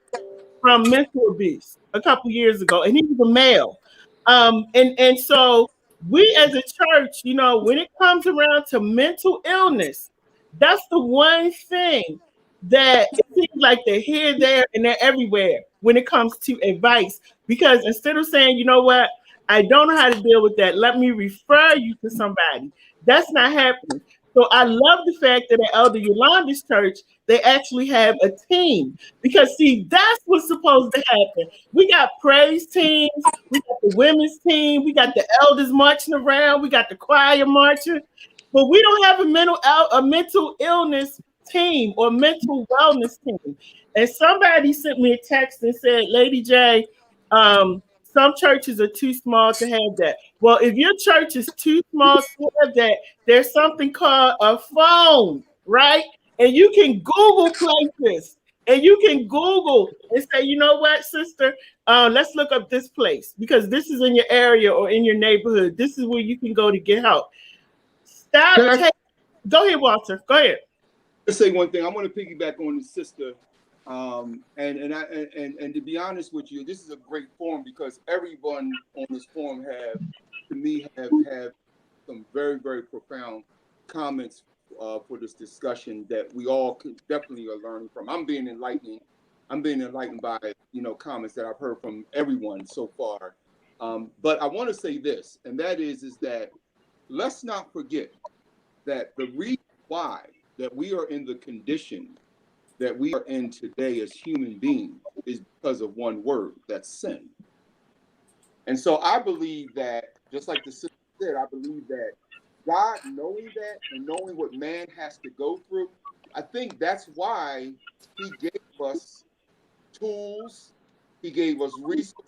from mental abuse a couple years ago, and he was a male. And so we as a church, when it comes around to mental illness, that's the one thing that it seems like they're here, there, and they're everywhere when it comes to advice. Because instead of saying, you know what, I don't know how to deal with that, let me refer you to somebody, that's not happening. So I love the fact that at Elder Yolanda's church, they actually have a team. Because, see, that's what's supposed to happen. We got praise teams, we got the women's team, we got the elders marching around, we got the choir marching, but we don't have a mental illness team or mental wellness team. And somebody sent me a text and said, Lady J, some churches are too small to have that. Well, if your church is too small to have that, there's something called a phone, right? And you can Google places, and you can Google and say, you know what, sister, let's look up this place because this is in your area or in your neighborhood. This is where you can go to get help. Go ahead, Walter. Go ahead. Let's say one thing. I want to piggyback on the sister. And to be honest with you, this is a great forum because everyone on this forum have some very, very profound comments for this discussion that we all definitely are learning from. I'm being enlightened by comments that I've heard from everyone so far. But I want to say this, and that is that let's not forget that the reason why that we are in the condition that we are in today as human beings is because of one word, that's sin. And so I believe that, just like the sister said, I believe that God knowing that and knowing what man has to go through, I think that's why he gave us tools, he gave us resources,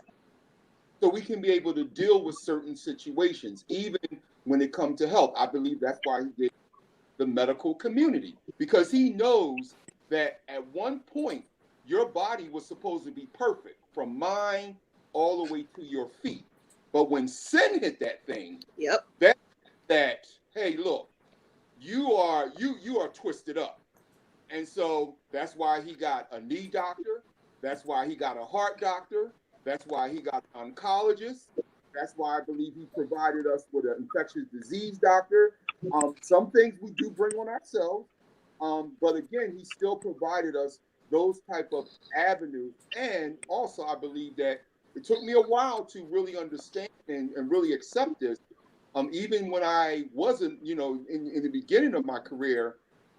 so we can be able to deal with certain situations, even when it comes to health. I believe that's why he gave the medical community, because he knows that at one point, your body was supposed to be perfect from mind all the way to your feet. But when sin hit that thing, that hey, look, you are twisted up. And so that's why he got a knee doctor. That's why he got a heart doctor. That's why he got an oncologist. That's why I believe he provided us with an infectious disease doctor. Some things we do bring on ourselves. But again, he still provided us those type of avenues. And also, I believe that it took me a while to really understand and really accept this. Even when I wasn't, in the beginning of my career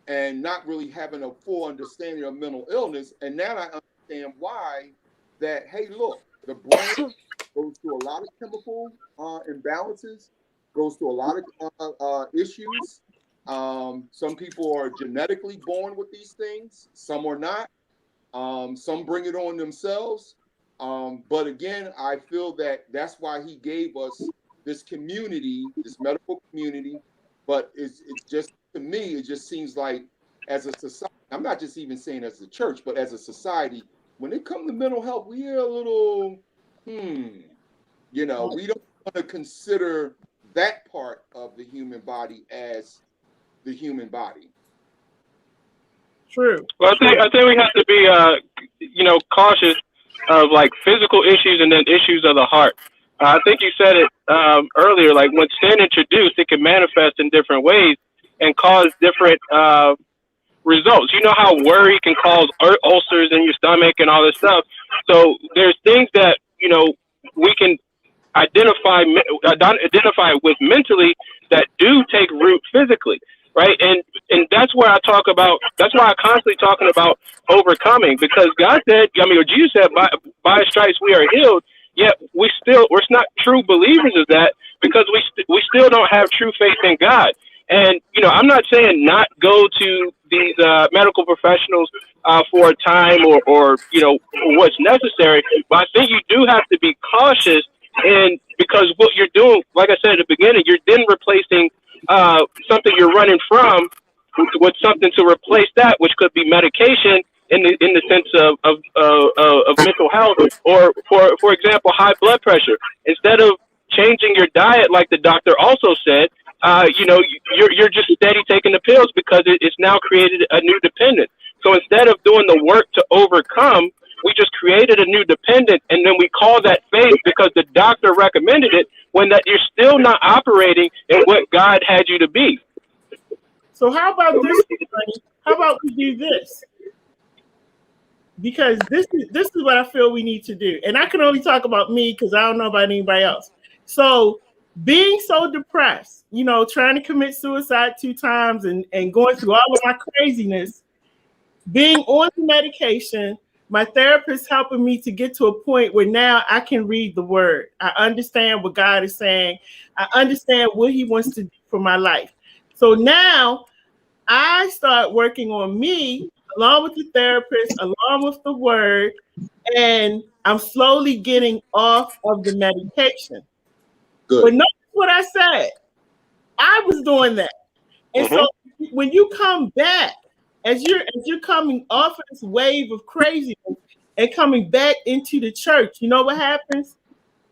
and not really having a full understanding of mental illness. And now I understand why that, hey, look, the brain goes through a lot of chemical imbalances, goes through a lot of issues. Some people are genetically born with these things. Some are not. Some bring it on themselves. But again, I feel that that's why he gave us this community, this medical community. But it's just, to me, it just seems like as a society, I'm not just even saying as a church, but as a society, when it comes to mental health, we are a little, we don't want to consider that part of the human body as the human body. True. Well, I think we have to be, cautious of like physical issues and then issues of the heart. I think you said it earlier. Like when sin introduced, it can manifest in different ways and cause different results. You know how worry can cause ulcers in your stomach and all this stuff. So there's things that we can identify with mentally that do take root physically, right? And that's where that's why I'm constantly talking about overcoming, because God said, or Jesus said, by stripes we are healed, yet we're not true believers of that because we still don't have true faith in God. And, I'm not saying not go to these medical professionals for a time or what's necessary, but I think you do have to be cautious. And because what you're doing, like I said at the beginning, you're then replacing something you're running from with something to replace that, which could be medication in the sense of mental health, or for example, high blood pressure. Instead of changing your diet, like the doctor also said, you're just steady taking the pills because it's now created a new dependence. So instead of doing the work to overcome, we just created a new dependent, and then we call that faith because the doctor recommended it, when that you're still not operating in what God had you to be. So how about this, Giovanni? How about we do this? Because this is what I feel we need to do. And I can only talk about me because I don't know about anybody else. So being so depressed, you know, trying to commit suicide 2 times and going through all of my craziness, being on the medication, my therapist helping me to get to a point where now I can read the word. I understand what God is saying. I understand what he wants to do for my life. So now I start working on me along with the therapist, along with the word, and I'm slowly getting off of the medication. Good. But notice what I said. I was doing that. And so when you come back, as you're coming off of this wave of craziness and coming back into the church, you know what happens?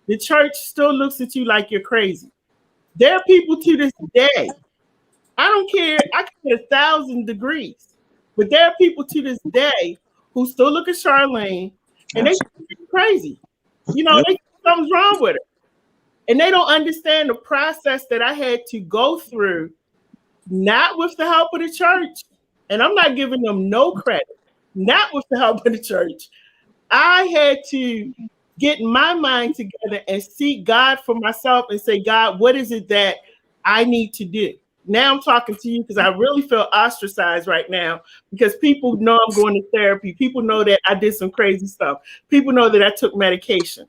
The church still looks at you like you're crazy. There are people to this day. I don't care. I can get 1,000 degrees, but there are people to this day who still look at Charlene and they think she's crazy. You know, they think something's wrong with her. And they don't understand the process that I had to go through, not with the help of the church. And I'm not giving them no credit, not with the help of the church. I had to get my mind together and seek God for myself and say, God, what is it that I need to do? Now I'm talking to you because I really feel ostracized right now because people know I'm going to therapy. People know that I did some crazy stuff. People know that I took medication.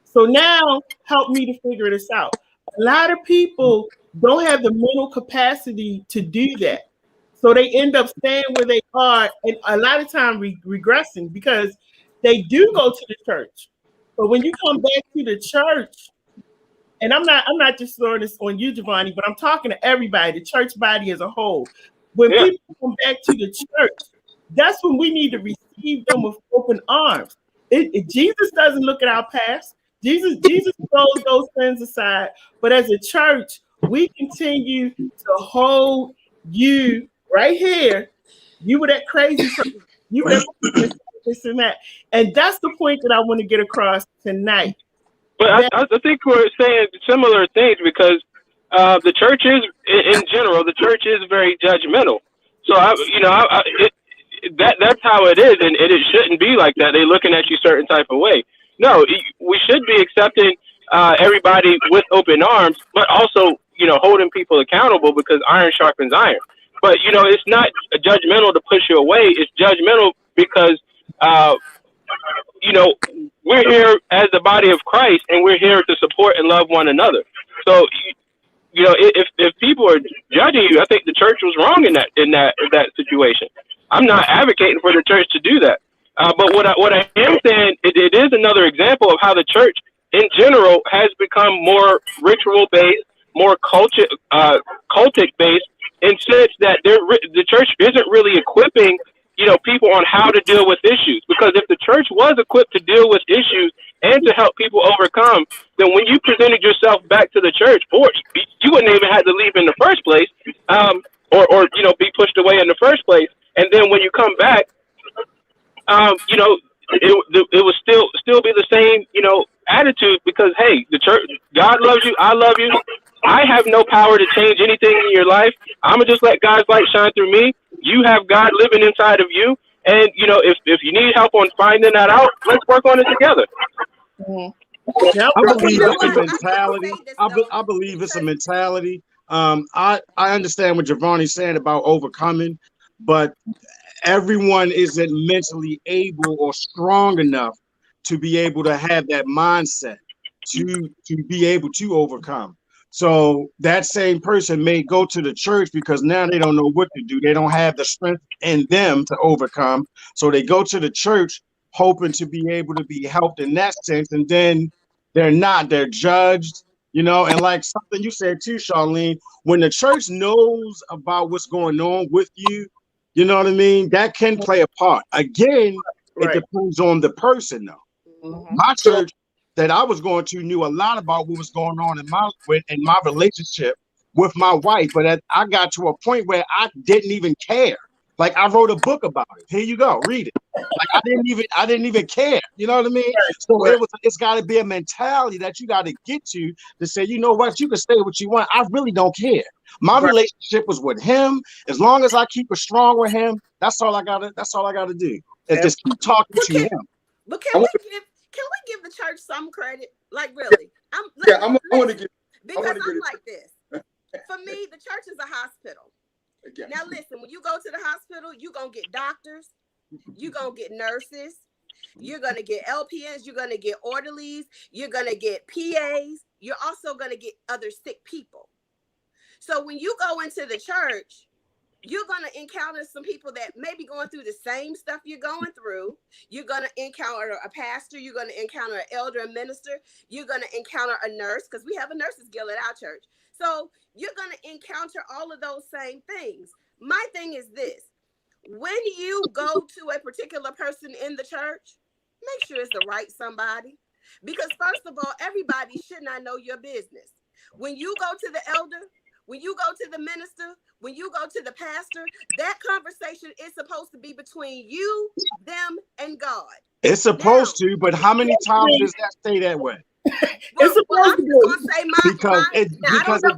So now help me to figure this out. A lot of people don't have the mental capacity to do that. So they end up staying where they are and a lot of time regressing because they do go to the church. But when you come back to the church, and I'm not just throwing this on you, Giovanni, but I'm talking to everybody, the church body as a whole. When people come back to the church, that's when we need to receive them with open arms. Jesus doesn't look at our past. Jesus throws those things aside. But as a church, we continue to hold you right here. You were that crazy person. You were that this and that. And that's the point that I want to get across tonight. But I think we're saying similar things because the church is, in general, the church is very judgmental. So that's how it is, and it shouldn't be like that. They're looking at you a certain type of way. No, we should be accepting everybody with open arms, but also holding people accountable because iron sharpens iron. But it's not judgmental to push you away. It's judgmental because we're here as the body of Christ, and we're here to support and love one another. So, if people are judging you, I think the church was wrong in that situation. I'm not advocating for the church to do that, but what I am saying, it is another example of how the church in general has become more ritual based, more cultic based, in such that the church isn't really equipping people on how to deal with issues. Because if the church was equipped to deal with issues and to help people overcome, then when you presented yourself back to the church, or you wouldn't even have to leave in the first place, or be pushed away in the first place. And then when you come back, it would still be the same, attitude because, hey, the church, God loves you, I love you. I have no power to change anything in your life. I'm going to just let God's light shine through me. You have God living inside of you. And, if you need help on finding that out, let's work on it together. I believe it's a mentality. I believe it's a mentality. I understand what Giovanni's saying about overcoming, but everyone isn't mentally able or strong enough to be able to have that mindset to be able to overcome. So that same person may go to the church because now they don't know what to do. They don't have the strength in them to overcome. So they go to the church hoping to be able to be helped in that sense. And then they're judged, and like something you said too, Charlene, when the church knows about what's going on with you, you know what I mean? That can play a part. Again, it depends on the person though. My church that I was going to knew a lot about what was going on in my relationship with my wife, but I got to a point where I didn't even care. Like I wrote a book about it. Here you go, read it. Like I didn't even care. You know what I mean? So it's got to be a mentality that you got to get to say, you know what, you can say what you want. I really don't care. My relationship was with him. As long as I keep it strong with him, that's all I gotta do. Is just keep talking to him. But can we give the church some credit? Like really? I want to give. Because I'm like this. For me, the church is a hospital. Okay. Now listen, when you go to the hospital, you're going to get doctors, you're going to get nurses, you're going to get LPNs, you're going to get orderlies, you're going to get PAs, you're also going to get other sick people. So when you go into the church, you're going to encounter some people that may be going through the same stuff you're going through. You're going to encounter a pastor. You're going to encounter an elder, a minister. You're going to encounter a nurse, because we have a nurses guild at our church. So you're going to encounter all of those same things. My thing is this. When you go to a particular person in the church, make sure it's the right somebody. Because first of all, everybody should not know your business. When you go to the elder, when you go to the minister, when you go to the pastor, that conversation is supposed to be between you, them, and God. It's supposed to, but how many times does that stay that way? It's supposed to be. Because it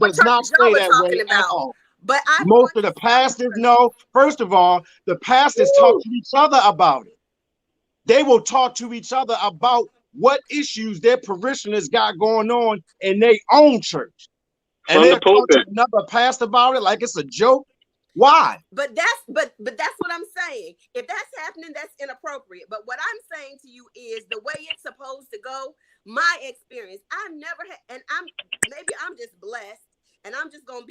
does not stay that way at all. But most of the pastors know. First of all, the pastors talk to each other about it. They will talk to each other about what issues their parishioners got going on in their own church. And they'll talk to another pastor about it like it's a joke. Why? But that's what I'm saying. If that's happening, that's inappropriate. But what I'm saying to you is the way it's supposed to go. My experience, I've never had, and I'm just blessed, and I'm just gonna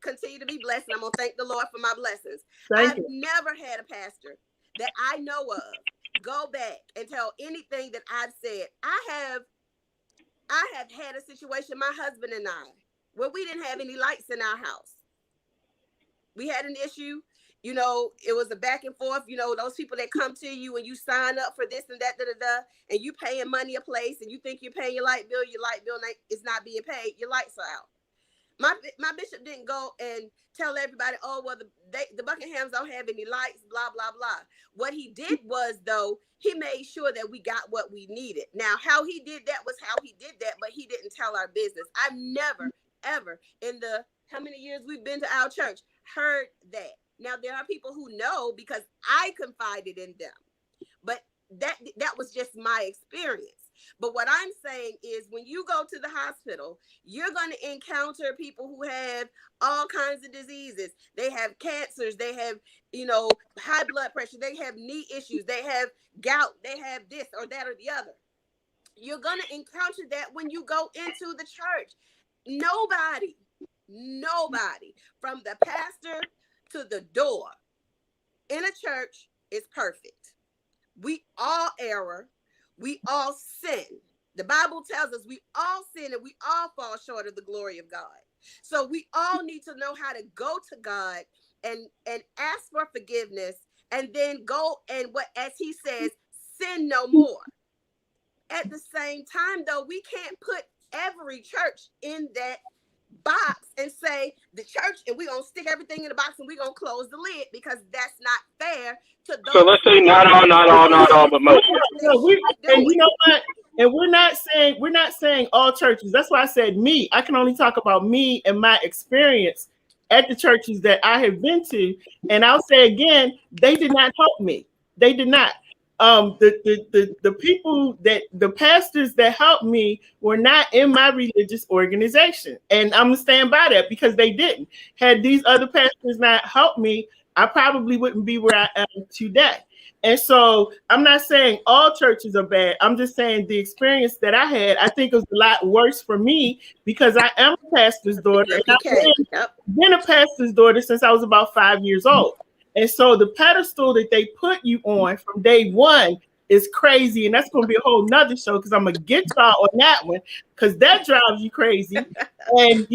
continue to be blessed, and I'm gonna thank the Lord for my blessings. I've never had a pastor that I know of go back and tell anything that I've said. I have had a situation, my husband and I, where we didn't have any lights in our house. We had an issue, it was a back and forth, those people that come to you and you sign up for this and that, and you paying money a place and you think you're paying your light bill is not being paid, your lights are out. My bishop didn't go and tell everybody, oh, well, the Buckinghams don't have any lights, blah, blah, blah. What he did was, though, he made sure that we got what we needed. Now, how he did that was how he did that, but he didn't tell our business. I've never, ever, in the how many years we've been to our church, heard that. Now, there are people who know because I confided in them, but that was just my experience. But what I'm saying is when you go to the hospital, you're going to encounter people who have all kinds of diseases. They have cancers. They have, high blood pressure. They have knee issues. They have gout. They have this or that or the other. You're going to encounter that when you go into the church. Nobody from the pastor to the door in a church is perfect. We all err. We all sin. The Bible tells us we all sin and we all fall short of the glory of God. So we all need to know how to go to God and ask for forgiveness, and then go and, as he says, sin no more. At the same time, though, we can't put every church in that box and say the church, and we're going to stick everything in the box and we're going to close the lid, because that's not fair to those. So let's say not all, but most. And you know what? And we're not saying all churches. That's why I said me. I can only talk about me and my experience at the churches that I have been to. And I'll say again, they did not help me. They did not. The people the pastors that helped me were not in my religious organization. And I'm gonna stand by that, because they didn't. Had these other pastors not helped me, I probably wouldn't be where I am today. And so I'm not saying all churches are bad. I'm just saying the experience that I had, I think it was a lot worse for me, because I am a pastor's daughter. And I've been a pastor's daughter since I was about 5 years old. And so the pedestal that they put you on from day one is crazy. And that's going to be a whole nother show, because I'm going to get y'all on that one, because that drives you crazy. And,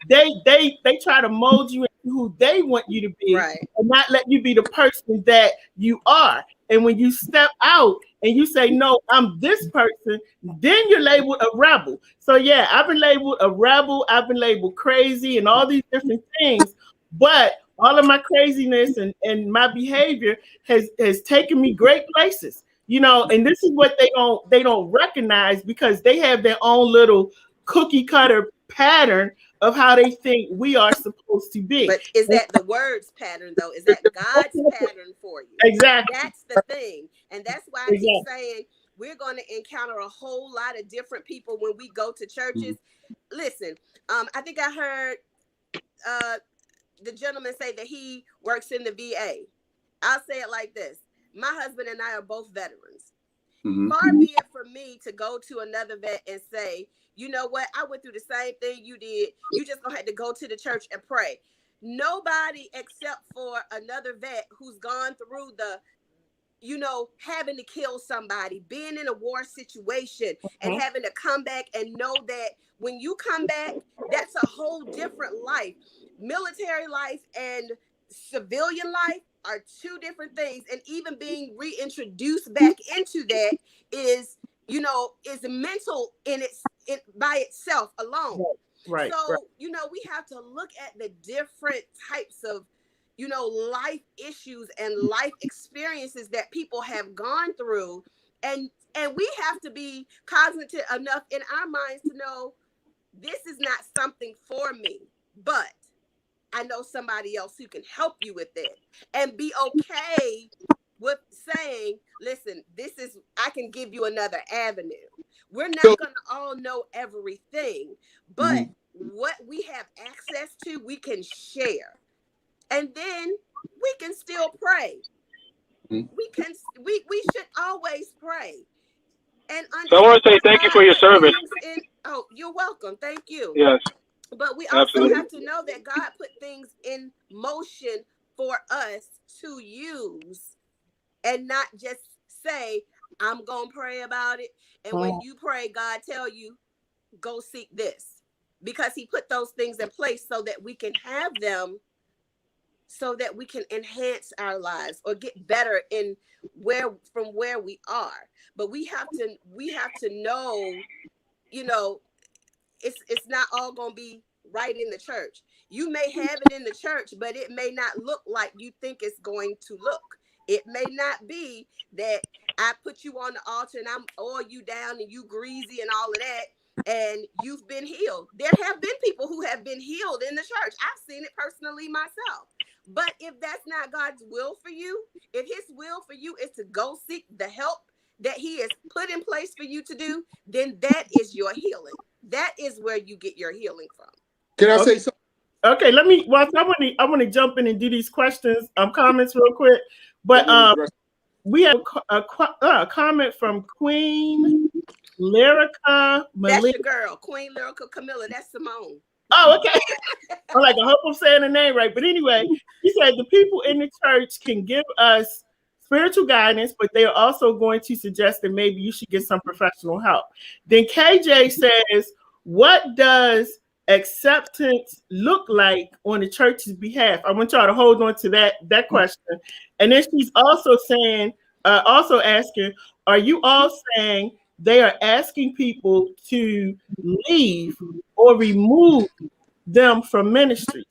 they try to mold you into who they want you to be, right, and not let you be the person that you are. And when you step out and you say, no, I'm this person, then you're labeled a rebel. So yeah, I've been labeled a rebel. I've been labeled crazy and all these different things. But all of my craziness and my behavior has taken me great places, and this is what they don't recognize, because they have their own little cookie cutter pattern of how they think we are supposed to be. But is that the word's pattern, though? Is that God's pattern for you? Exactly. That's the thing. And that's why I keep saying We're going to encounter a whole lot of different people when we go to churches. Listen, I think I heard the gentleman say that he works in the VA. I'll say it like this. My husband and I are both veterans. Far be it for me to go to another vet and say, you know what, I went through the same thing you did. You just gonna have to go to the church and pray. Nobody except for another vet who's gone through the, you know, having to kill somebody, being in a war situation and having to come back and know that when you come back, that's a whole different life. Military life and civilian life are two different things. And even being reintroduced back into that is, you know, is mental by itself alone. Right. So, you know, we have to look at the different types of, you know, life issues and life experiences that people have gone through. And we have to be cognizant enough in our minds to know this is not something for me, but I know somebody else who can help you with it, and be okay with saying, listen, I can give you another avenue. We're not going to all know everything, but what we have access to, we can share. And then we can still pray. We should always pray. And so I want to say thank you for your service. Oh, you're welcome. Thank you. Yes. But we also have to know that God put things in motion for us to use, and not just say, I'm going to pray about it. And when you pray, God tell you, go seek this. Because he put those things in place so that we can have them, so that we can enhance our lives or get better from where we are. But we have to know, you know, it's not all going to be right in the church. You may have it in the church, but it may not look like you think it's going to look. It may not be that I put you on the altar and I'm oil you down and you greasy and all of that, and you've been healed. There have been people who have been healed in the church. I've seen it personally myself. But if that's not God's will for you, if his will for you is to go seek the help that he has put in place for you to do, then that is your healing. That is where you get your healing from. Can I say something? Okay, I want to jump in and do these questions, comments real quick. But we have a comment from Queen Lyrica. That's your girl, Queen Lyrica Camilla. That's Simone. Oh, okay. I hope I'm saying the name right. But anyway, he said the people in the church can give us spiritual guidance, but they are also going to suggest that maybe you should get some professional help. Then KJ says, what does acceptance look like on the church's behalf? I want y'all to hold on to that question. And then she's also saying, asking, are you all saying they are asking people to leave or remove them from ministries?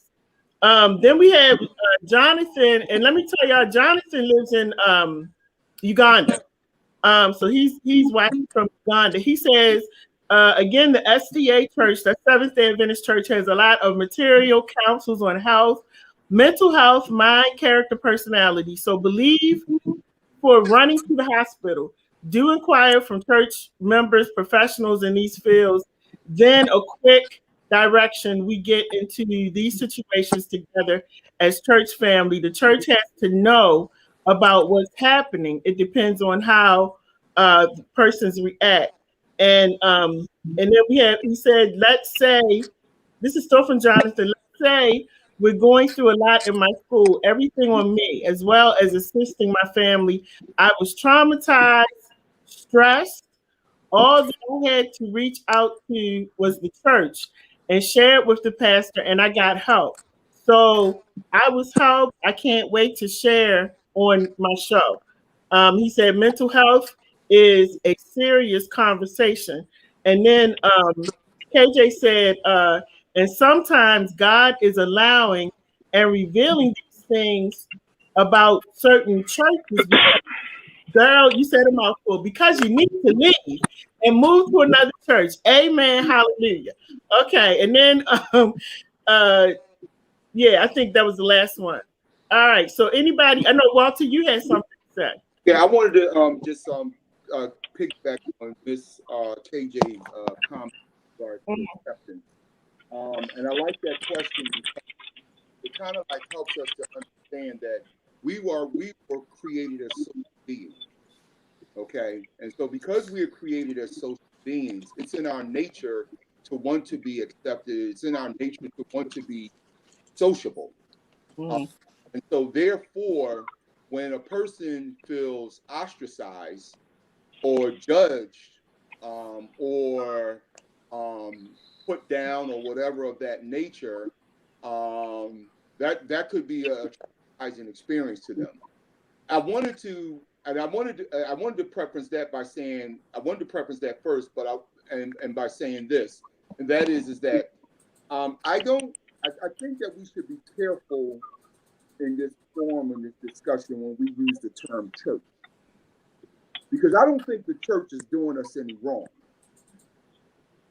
Then we have Jonathan, and let me tell y'all, Jonathan lives in Uganda. So he's watching from Uganda. He says, again, the SDA Church, the Seventh-day Adventist Church, has a lot of material counsels on health, mental health, mind, character, personality. So believe for running to the hospital. Do inquire from church members, professionals in these fields. Then a quick direction. We get into these situations together as church family. The church has to know about what's happening. It depends on how the persons react. And then he said, let's say, this is still from Jonathan, let's say we're going through a lot in my school, everything on me, as well as assisting my family. I was traumatized, stressed. All that I had to reach out to was the church and share it with the pastor, and I got help. So I was helped. I can't wait to share on my show. He said mental health is a serious conversation. And then KJ said, and sometimes God is allowing and revealing these things about certain churches. Girl, you said a mouthful, because you need to leave and move to another church. Amen. Hallelujah. Okay. And then, I think that was the last one. All right. So anybody, I know, Walter, you had something to say. Yeah, I wanted to just piggyback on Miss KJ's comment regarding acceptance. And I like that question because it kind of like helps us to understand that we were created as social beings. Okay. And so because we are created as social beings, it's in our nature to want to be accepted. It's in our nature to want to be sociable. And so therefore, when a person feels ostracized or judged or put down or whatever of that nature, that could be a traumatizing experience to them. I wanted to preference that by saying first, but by saying this, and that is that I think that we should be careful in this forum, in this discussion, when we use the term church, because I don't think the church is doing us any wrong.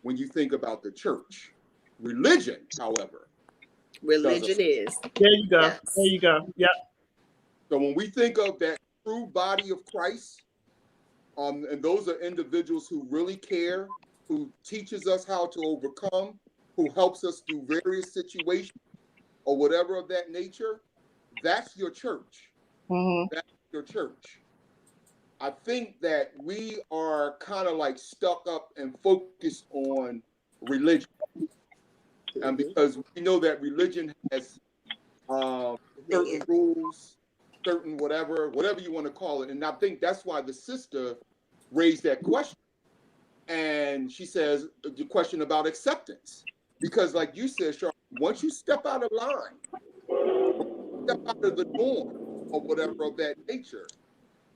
When you think about the church, religion, however, religion is. There you go. Yes. There you go. Yep. So when we think of that true body of Christ, and those are individuals who really care, who teaches us how to overcome, who helps us through various situations or whatever of that nature, that's your church. That's your church. I think that we are kind of like stuck up and focused on religion. And because we know that religion has certain rules, certain whatever you want to call it. And I think that's why the sister raised that question. And she says the question about acceptance. Because like you said, Charlotte, once you step out of line, step out of the norm or whatever of that nature,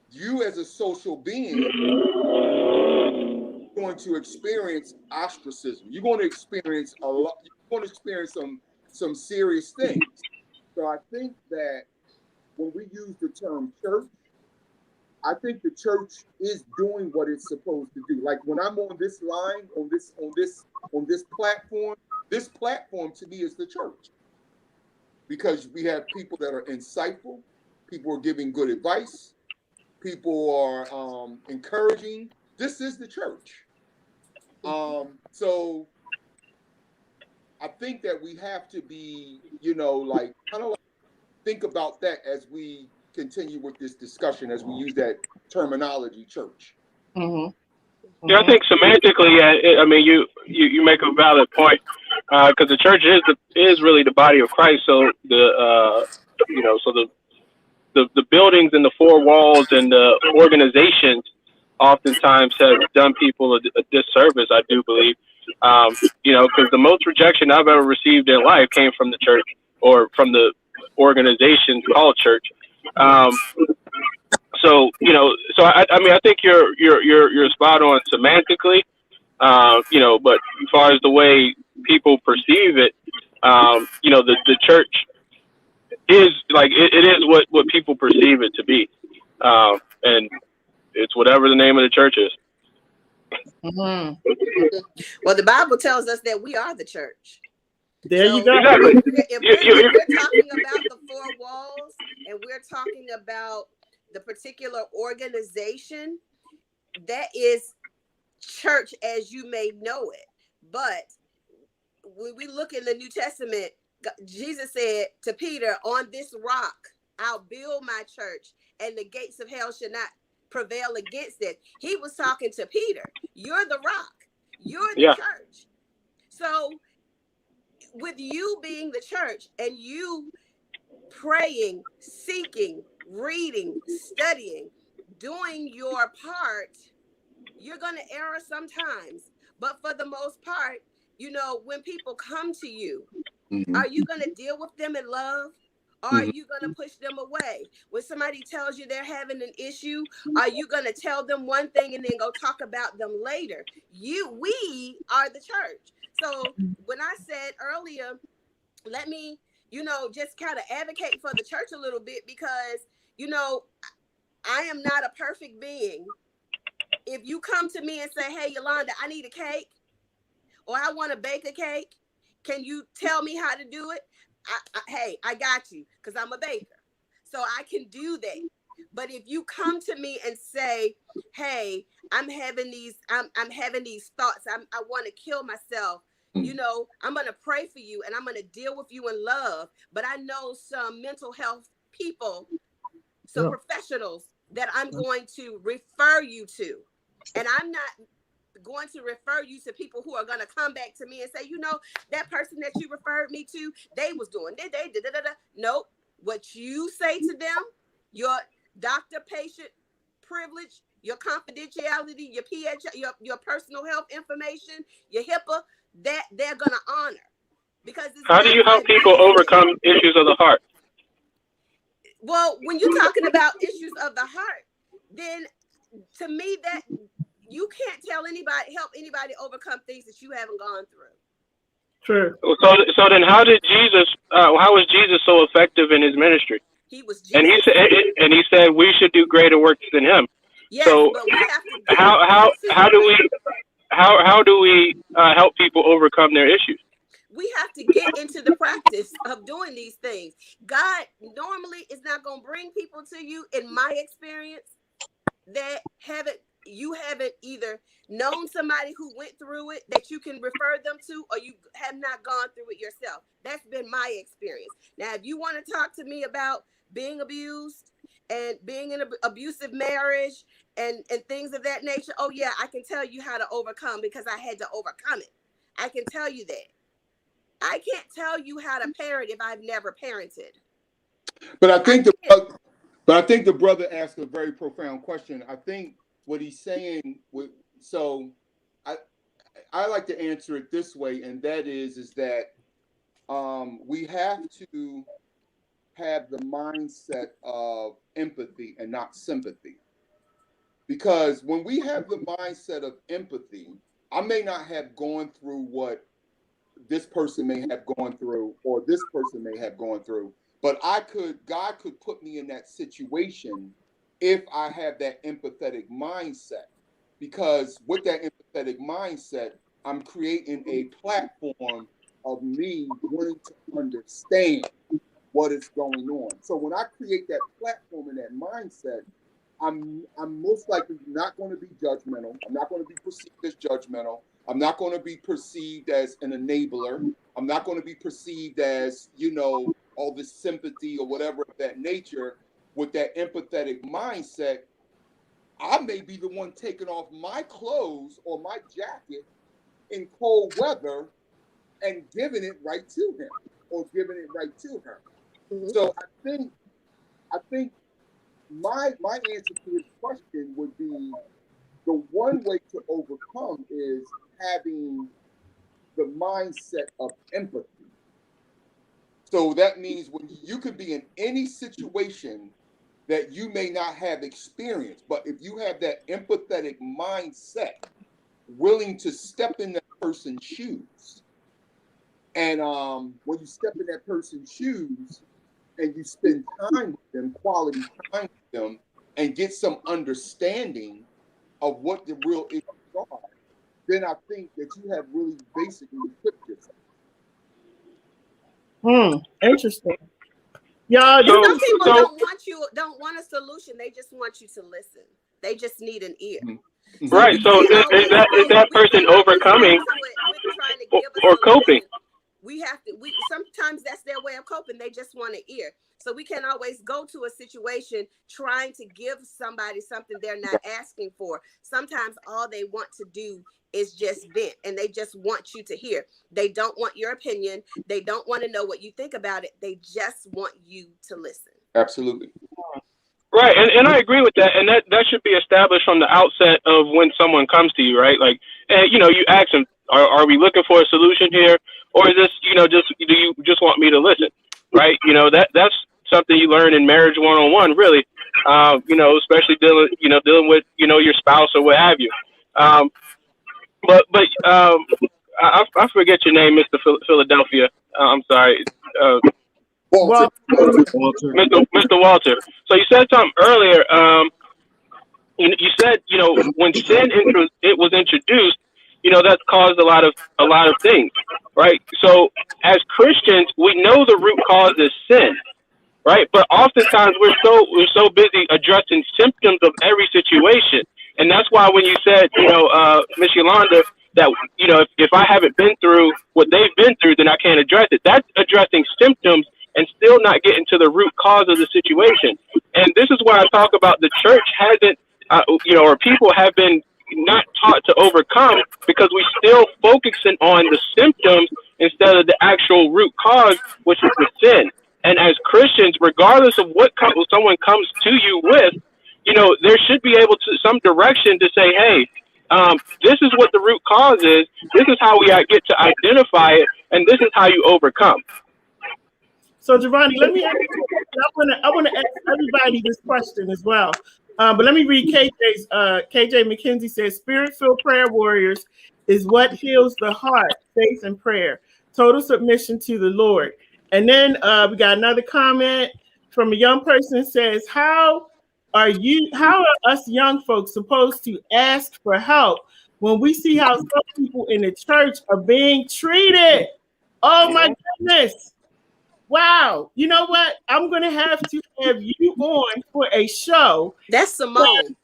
you as a social being are going to experience ostracism. You're going to experience a lot. You're going to experience some serious things. So I think that when we use the term church, I think the church is doing what it's supposed to do. Like when I'm on this line, on this platform to me is the church. Because we have people that are insightful, people are giving good advice, people are encouraging. This is the church. So I think that we have to be, like kind of like think about that as we continue with this discussion, as we use that terminology, church. Yeah, I think semantically, I mean, you make a valid point, because the church is really the body of Christ. So the buildings and the four walls and the organizations oftentimes have done people a disservice, I do believe. Because the most rejection I've ever received in life came from the church or from the organization called church. So I mean, I think you're spot on semantically, but as far as the way people perceive it, the church is like, it is what people perceive it to be. And it's whatever the name of the church is. Well, the Bible tells us that we are the church. There you go. Exactly. If we're talking about the four walls and we're talking about the particular organization, that is church as you may know it. But when we look in the New Testament, Jesus said to Peter, on this rock, I'll build my church, and the gates of hell should not prevail against it. He was talking to Peter. You're the rock. You're the church. So with you being the church and you praying, seeking, reading, studying, doing your part, you're going to err sometimes. But for the most part, when people come to you, are you going to deal with them in love? Or are you going to push them away? When somebody tells you they're having an issue, are you going to tell them one thing and then go talk about them later? We are the church. So when I said earlier, let me, just kind of advocate for the church a little bit, because, I am not a perfect being. If you come to me and say, hey, Yolanda, I need a cake, or I want to bake a cake, can you tell me how to do it? Hey, I got you, because I'm a baker. So I can do that. But if you come to me and say, hey, I'm having these thoughts, I want to kill myself, you know, I'm going to pray for you and I'm going to deal with you in love. But I know some mental health people, some professionals that I'm going to refer you to. And I'm not going to refer you to people who are going to come back to me and say, you know, that person that you referred me to, they was doing Nope. What you say to them, your doctor-patient privilege, your confidentiality, your your personal health information, your HIPAA, that they're going to honor. Because how do you help people overcome issues of the heart? Well, when you're talking about issues of the heart, then to me that you can't help anybody overcome things that you haven't gone through. True. So then how was Jesus so effective in his ministry? He was Jesus. And he said we should do greater works than him. Yes, so but we have to how do we help people overcome their issues? We have to get into the practice of doing these things. God normally is not going to bring people to you, in my experience, that you haven't either known somebody who went through it that you can refer them to, or you have not gone through it yourself. That's been my experience. Now, if you want to talk to me about being abused and being in an abusive marriage and things of that nature, oh yeah, I can tell you how to overcome because I had to overcome it. I can tell you that. I can't tell you how to parent if I've never parented. But I think the brother asked a very profound question. I think what he's saying, so I like to answer it this way, and that is that we have to have the mindset of empathy and not sympathy. Because when we have the mindset of empathy, I may not have gone through what this person may have gone through, or this person may have gone through, but God could put me in that situation if I have that empathetic mindset. Because with that empathetic mindset, I'm creating a platform of me wanting to understand what is going on. So when I create that platform and that mindset, I'm most likely not going to be judgmental. I'm not going to be perceived as judgmental. I'm not going to be perceived as an enabler. I'm not going to be perceived as, all this sympathy or whatever of that nature. With that empathetic mindset, I may be the one taking off my clothes or my jacket in cold weather and giving it right to him or giving it right to her. Mm-hmm. So I think my answer to his question would be, the one way to overcome is having the mindset of empathy. So that means when you could be in any situation that you may not have experienced, but if you have that empathetic mindset, willing to step in that person's shoes, and when you step in that person's shoes and you spend time with them, quality time with them, and get some understanding of what the real issues are, then I think that you have really basically equipped yourself. Interesting. Y'all, some people don't want a solution. They just want you to listen. They just need an ear. Mm-hmm. So right. So is that person overcoming or coping? Sometimes that's their way of coping. They just want an ear. So we can't always go to a situation trying to give somebody something they're not asking for. Sometimes all they want to do is just vent, and they just want you to hear. They don't want your opinion. They don't want to know what you think about it. They just want you to listen. Absolutely. Right. And I agree with that. And that should be established from the outset of when someone comes to you, right? Like, you ask them, are we looking for a solution here? Or is this, do you just want me to listen? Right. That's something you learn in marriage 101, really. Especially dealing with, your spouse or what have you. But I forget your name, Mr. Philadelphia. I'm sorry. Walter. Mr. Walter. So you said something earlier. You said, when sin was introduced, that's caused a lot of things, right? So as Christians, we know the root cause is sin, right? But oftentimes we're so busy addressing symptoms of every situation, and that's why when you said, Miss Yolanda, that if I haven't been through what they've been through, then I can't address it. That's addressing symptoms and still not getting to the root cause of the situation. And this is why I talk about the church hasn't, or people have been not taught to overcome, because we still focusing on the symptoms instead of the actual root cause, which is the sin. And as Christians, regardless of what someone comes to you with, there should be able to some direction to say, hey, this is what the root cause is. This is how we get to identify it, and this is how you overcome. So, Giovanni, let me ask you, I want to ask everybody this question as well. But let me read KJ's. KJ McKenzie says, Spirit-filled prayer warriors is what heals the heart, faith, and prayer. Total submission to the Lord. And then we got another comment from a young person that says, how are us young folks supposed to ask for help when we see how some people in the church are being treated? Oh my goodness. Wow. You know what? I'm going to have you on for a show. That's Simone.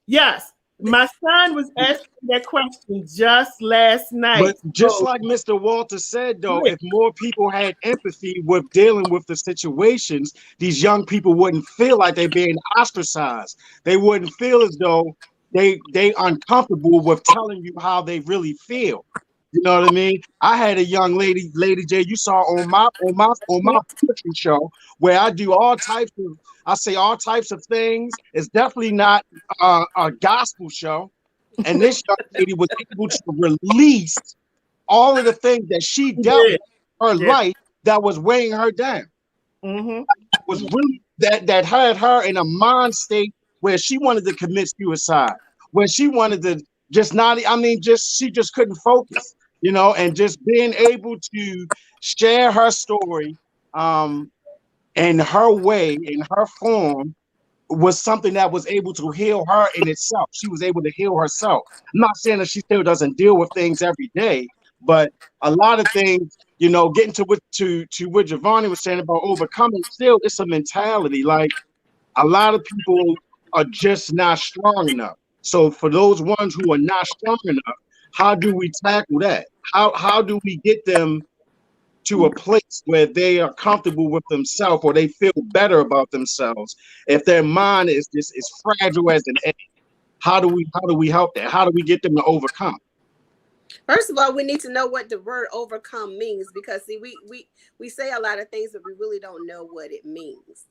Yes. My son was asking that question just last night. But just like Mr. Walter said, though, if more people had empathy with dealing with the situations, these young people wouldn't feel like they're being ostracized. They wouldn't feel as though they uncomfortable with telling you how they really feel. You know what I mean? I had a young lady, LadyJ, you saw on my poetry show, where I do all types of things. It's definitely not a gospel show. And this young lady was able to release all of the things that she dealt with in her life that was weighing her down. Mm-hmm. It was really that had her in a mind state where she wanted to commit suicide, where she wanted to she just couldn't focus, and just being able to share her story in her way, in her form, was something that was able to heal her in itself. She was able to heal herself. I'm not saying that she still doesn't deal with things every day, but a lot of things, getting to what Giovanni was saying about overcoming, still it's a mentality. Like, a lot of people are just not strong enough. So for those ones who are not strong enough, how do we tackle that? How do we get them to a place where they are comfortable with themselves, or they feel better about themselves? If their mind is just as fragile as an egg, how do we help that? How do we get them to overcome? First of all, we need to know what the word overcome means, because see, we say a lot of things, but we really don't know what it means.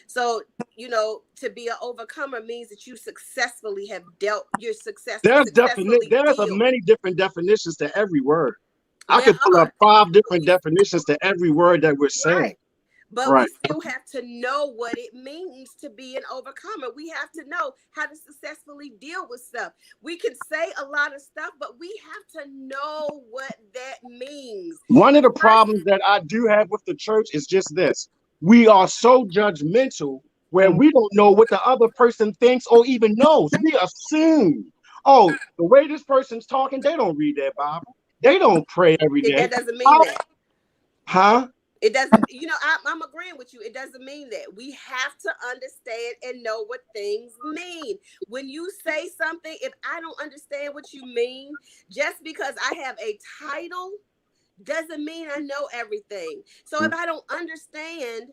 So, to be an overcomer means that you successfully have dealt. You're successful. There's many different definitions to every word. I could pull up 5 different definitions to every word that we're saying. Right. But we still have to know what it means to be an overcomer. We have to know how to successfully deal with stuff. We can say a lot of stuff, but we have to know what that means. One of the problems that I do have with the church is just this. We are so judgmental, where we don't know what the other person thinks or even knows. We assume, the way this person's talking, they don't read their Bible. They don't pray every day. That doesn't mean that. Huh? It doesn't, I'm agreeing with you. It doesn't mean that. We have to understand and know what things mean. When you say something, if I don't understand what you mean, just because I have a title doesn't mean I know everything. So if I don't understand,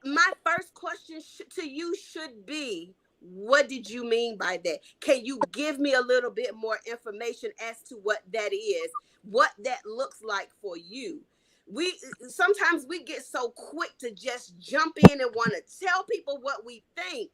my first question to you should be, what did you mean by that? Can you give me a little bit more information as to what that is, what that looks like for you? Sometimes we get so quick to just jump in and want to tell people what we think,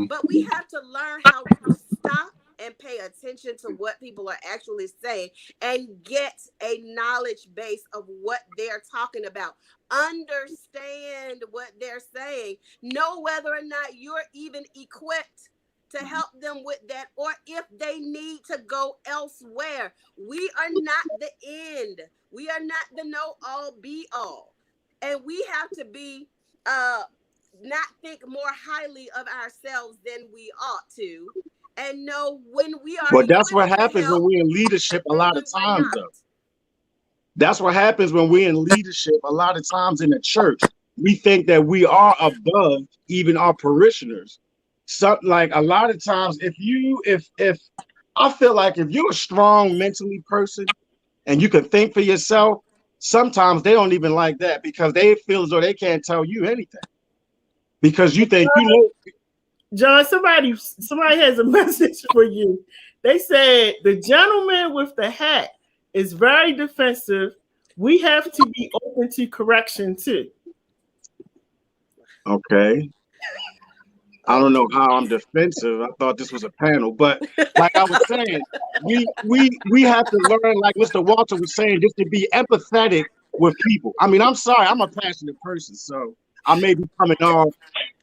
but we have to learn how to stop and pay attention to what people are actually saying and get a knowledge base of what they're talking about. Understand what they're saying. Know whether or not you're even equipped to help them with that, or if they need to go elsewhere. We are not the end. We are not the know-all, be-all. And we have to be not think more highly of ourselves than we ought to, and know when we are. Well, that's what happens when we're in leadership a lot of times, though. That's what happens when we're in leadership a lot of times in the church. we think that we are above even our parishioners. So, like a lot of times, if I feel like if you're a strong mentally person and you can think for yourself, sometimes they don't even like that because they feel as though they can't tell you anything because you think you know. John, somebody has a message for you. They said the gentleman with the hat is very defensive. We have to be open to correction too. Okay. I don't know how I'm defensive. I thought this was a panel, but like I was saying, we have to learn, like Mr. Walter was saying, just to be empathetic with people. I mean, I'm sorry, I'm a passionate person, so I may be coming off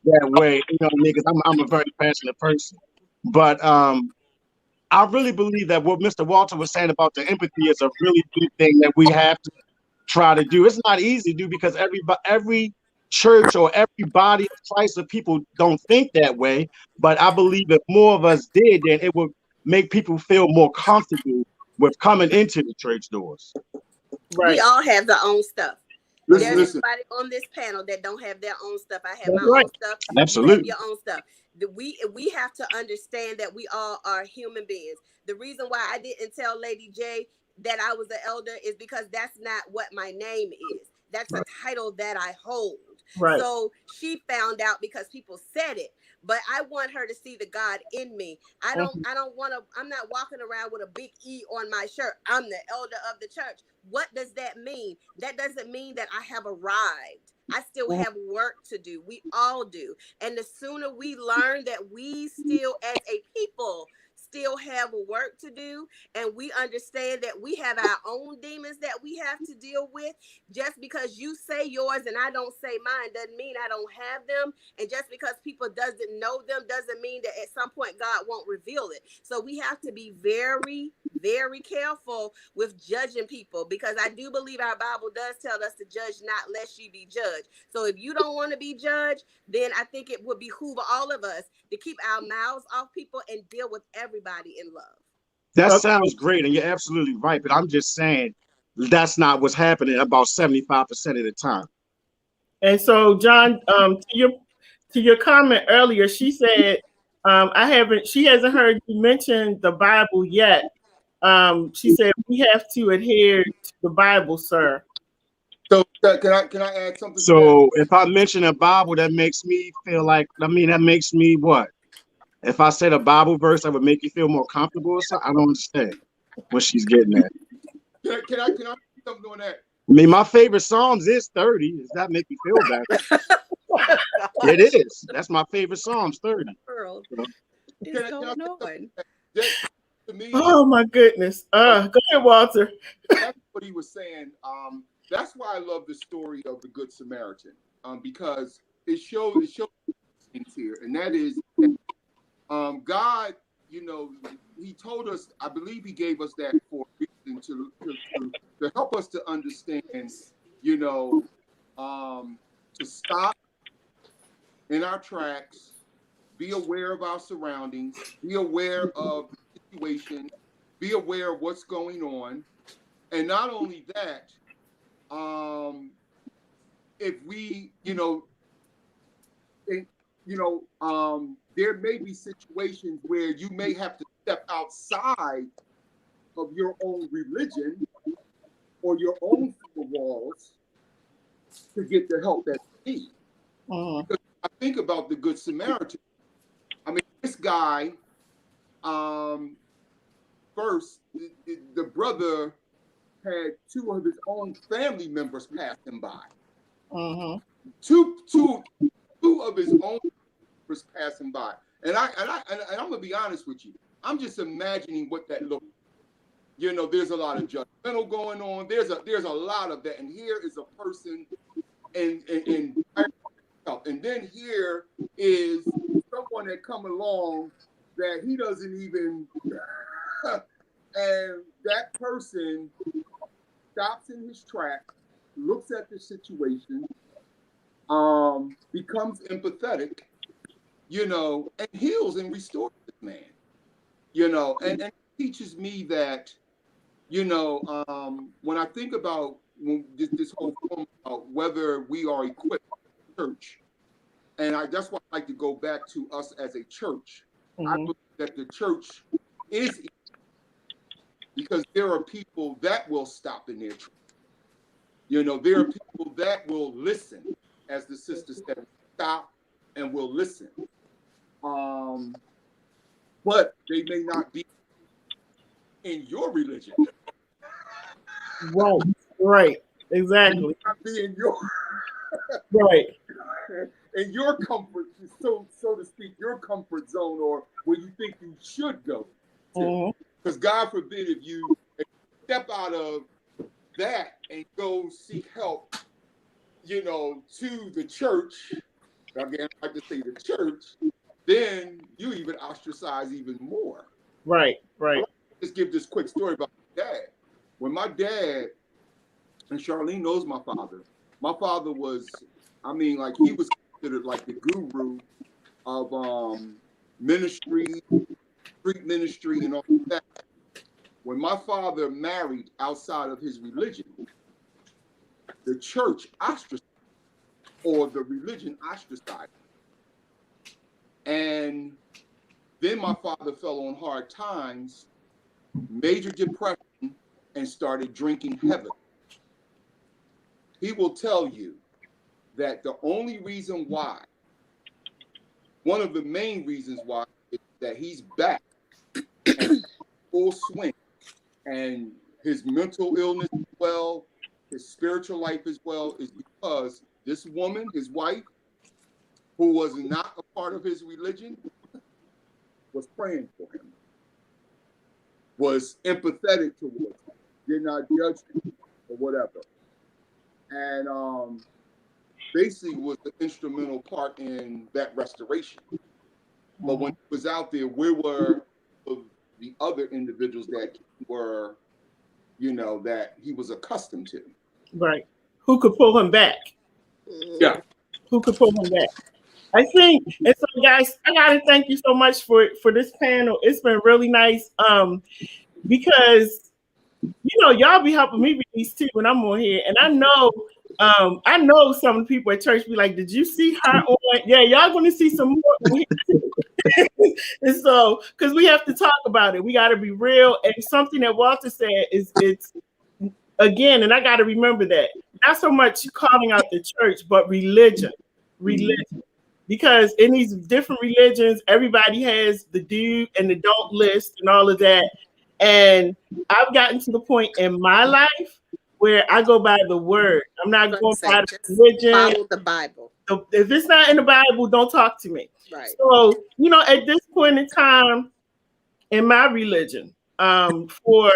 that way, you know, because I'm a very passionate person. But I really believe that what Mr. Walter was saying about the empathy is a really good thing that we have to try to do. It's not easy to do because every church or every body of Christ of people don't think that way. But I believe if more of us did, then it would make people feel more comfortable with coming into the church doors. Right. We all have our own stuff. Listen, There's listen. anybody on this panel that don't have their own stuff. I have That's my right. own stuff. Absolutely. You have your own stuff. We have to understand that we all are human beings. The reason why I didn't tell Lady J that I was an elder is because that's not what my name is. That's a title that I hold. Right. So she found out because people said it. But I want her to see the God in me. I don't want to, I'm not walking around with a big E on my shirt. I'm the elder of the church. What does that mean? That doesn't mean that I have arrived. I still have work to do. We all do. And the sooner we learn that we still, as a people, still have work to do, and we understand that we have our own demons that we have to deal with. Just because you say yours and I don't say mine doesn't mean I don't have them. And just because people doesn't know them doesn't mean that at some point God won't reveal it. So we have to be very, very careful with judging people, because I do believe our Bible does tell us to judge not lest ye be judged. So if you don't want to be judged, then I think it would behoove all of us to keep our mouths off people and deal with everybody in love. That sounds great, and you're absolutely right. But I'm just saying that's not what's happening about 75% of the time. And so, John, to your comment earlier, she said, she hasn't heard you mention the Bible yet. She said we have to adhere to the Bible, sir. So can I add something? So if I mention a Bible, that makes me feel like, that makes me what? If I said a Bible verse, that would make you feel more comfortable or something? I don't understand what she's getting at. Can I do something on that? I mean, my favorite Psalms is 30. Does that make you feel better? It is. That's my favorite Psalms, 30. Girl, To me, oh my goodness. Go ahead, Walter. That's what he was saying. That's why I love the story of the Good Samaritan, because it shows things here, and that is God. You know, He told us. I believe He gave us that for a reason to help us to understand. You know, to stop in our tracks, be aware of our surroundings, be aware of the situation, be aware of what's going on, and not only that. If we, there may be situations where you may have to step outside of your own religion or your own four walls to get the help that you need. Because I think about the Good Samaritan. I mean, this guy, first, the brother had two of his own family members pass him by. Two of his own members passing by, and I'm gonna be honest with you. I'm just imagining what that looked like. You know, there's a lot of judgmental going on. There's a lot of that, and here is a person in health, and then here is someone that come along that he doesn't even, and that person stops in his tracks, looks at the situation, becomes empathetic, and heals and restores the man, and teaches me that, when I think about this whole form about whether we are equipped, church, and that's why I like to go back to us as a church. I believe that the church is, because there are people that will stop in their tracks. You know, there are people that will listen, as the sister said, stop and will listen. But they may not be in your religion. Right, exactly. Not be in your right. In your comfort, so to speak, your comfort zone, or where you think you should go to. Because God forbid if you step out of that and go seek help, you know, to the church, again, I like to say the church, then you even ostracize even more. Right. Just give this quick story about my dad. When my dad, and Charlene knows my father was, I mean, like, he was considered like the guru of ministry, street ministry, and all that. When my father married outside of his religion, the church ostracized, or the religion ostracized. And then my father fell on hard times, major depression, and started drinking heavily. He will tell you that the only reason why, one of the main reasons why, is that he's back and full swing, and his mental illness as well, his spiritual life as well, is because this woman, his wife, who was not a part of his religion, was praying for him, was empathetic towards him, did not judge him or whatever. And basically was the instrumental part in that restoration. But when he was out there, where were the other individuals that were, you know, that he was accustomed to? Right. Who could pull him back? Yeah. Who could pull him back? I think, and so guys, I gotta thank you so much for this panel. It's been really nice. Because you know, y'all be helping me with these too when I'm on here. And I know some of the people at church be like, did you see her on? Yeah, y'all gonna see some more. And so, because we have to talk about it, we got to be real. And something that Walter said is, it's again, and I got to remember that, not so much calling out the church, but religion. Because in these different religions, everybody has the do and the don't list and all of that. And I've gotten to the point in my life where I go by the word. I'm not going by the religion. Follow the Bible. If it's not in the Bible, don't talk to me. Right. So, you know, at this point in time in my religion, for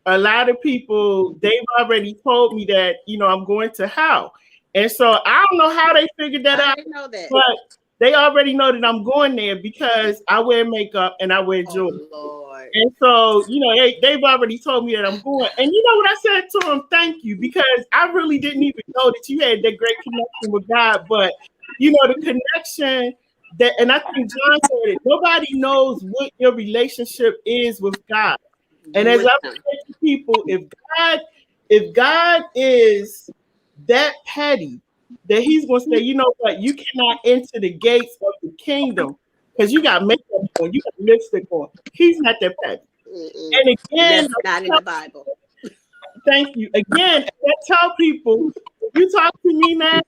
a lot of people, they've already told me that, you know, I'm going to hell. And so I don't know how they figured that out. I didn't know that. But they already know that I'm going there because I wear makeup and I wear jewelry. Oh, Lord. And so, you know, they've already told me that I'm going. And you know what I said to them? Thank you, because I really didn't even know that you had that great connection with God. But, you know, the connection that, and I think John said it, nobody knows what your relationship is with God. And as I'm saying to people, if God is that petty, that he's going to say, you know what, you cannot enter the gates of the kingdom because you got makeup on, you got lipstick on. He's not that petty. And again, that's not in the Bible. Thank you. Again, I tell people, if you talk to me now,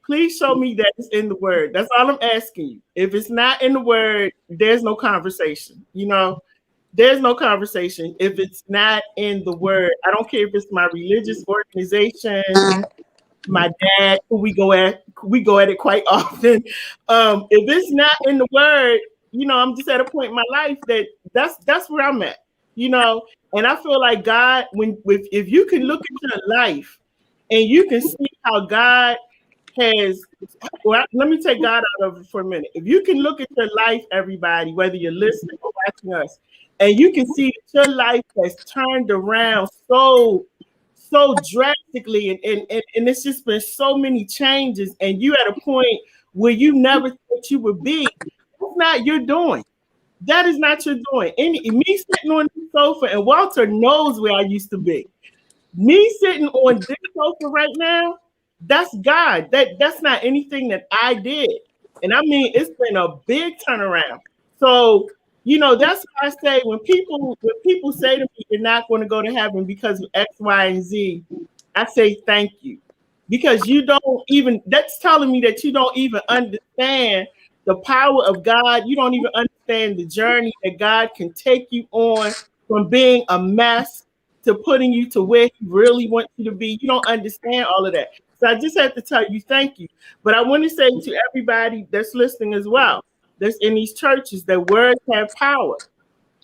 please show me that it's in the word. That's all I'm asking you. If it's not in the word, there's no conversation. You know, there's no conversation if it's not in the word. I don't care if it's my religious organization, my dad, who we go at it quite often. If it's not in the word, you know, I'm just at a point in my life that's where I'm at, you know. And I feel like God, if you can look at your life and you can see how God has, well, let me take God out of it for a minute. If you can look at your life, everybody, whether you're listening or watching us, and you can see that your life has turned around so drastically, and it's just been so many changes, and you at a point where you never thought you would be. That's not your doing. That is not your doing. Me sitting on the sofa, and Walter knows where I used to be. Me sitting on this sofa right now, That's God. That's not anything that I did. And I mean, it's been a big turnaround. So, that's why I say when people say to me, you're not going to go to heaven because of X, Y, and Z, I say thank you. Because that's telling me that you don't even understand the power of God. You don't even understand the journey that God can take you on from being a mess to putting you to where He really wants you to be. You don't understand all of that. So I just have to tell you thank you. But I want to say to everybody that's listening as well, that's in these churches, that words have power.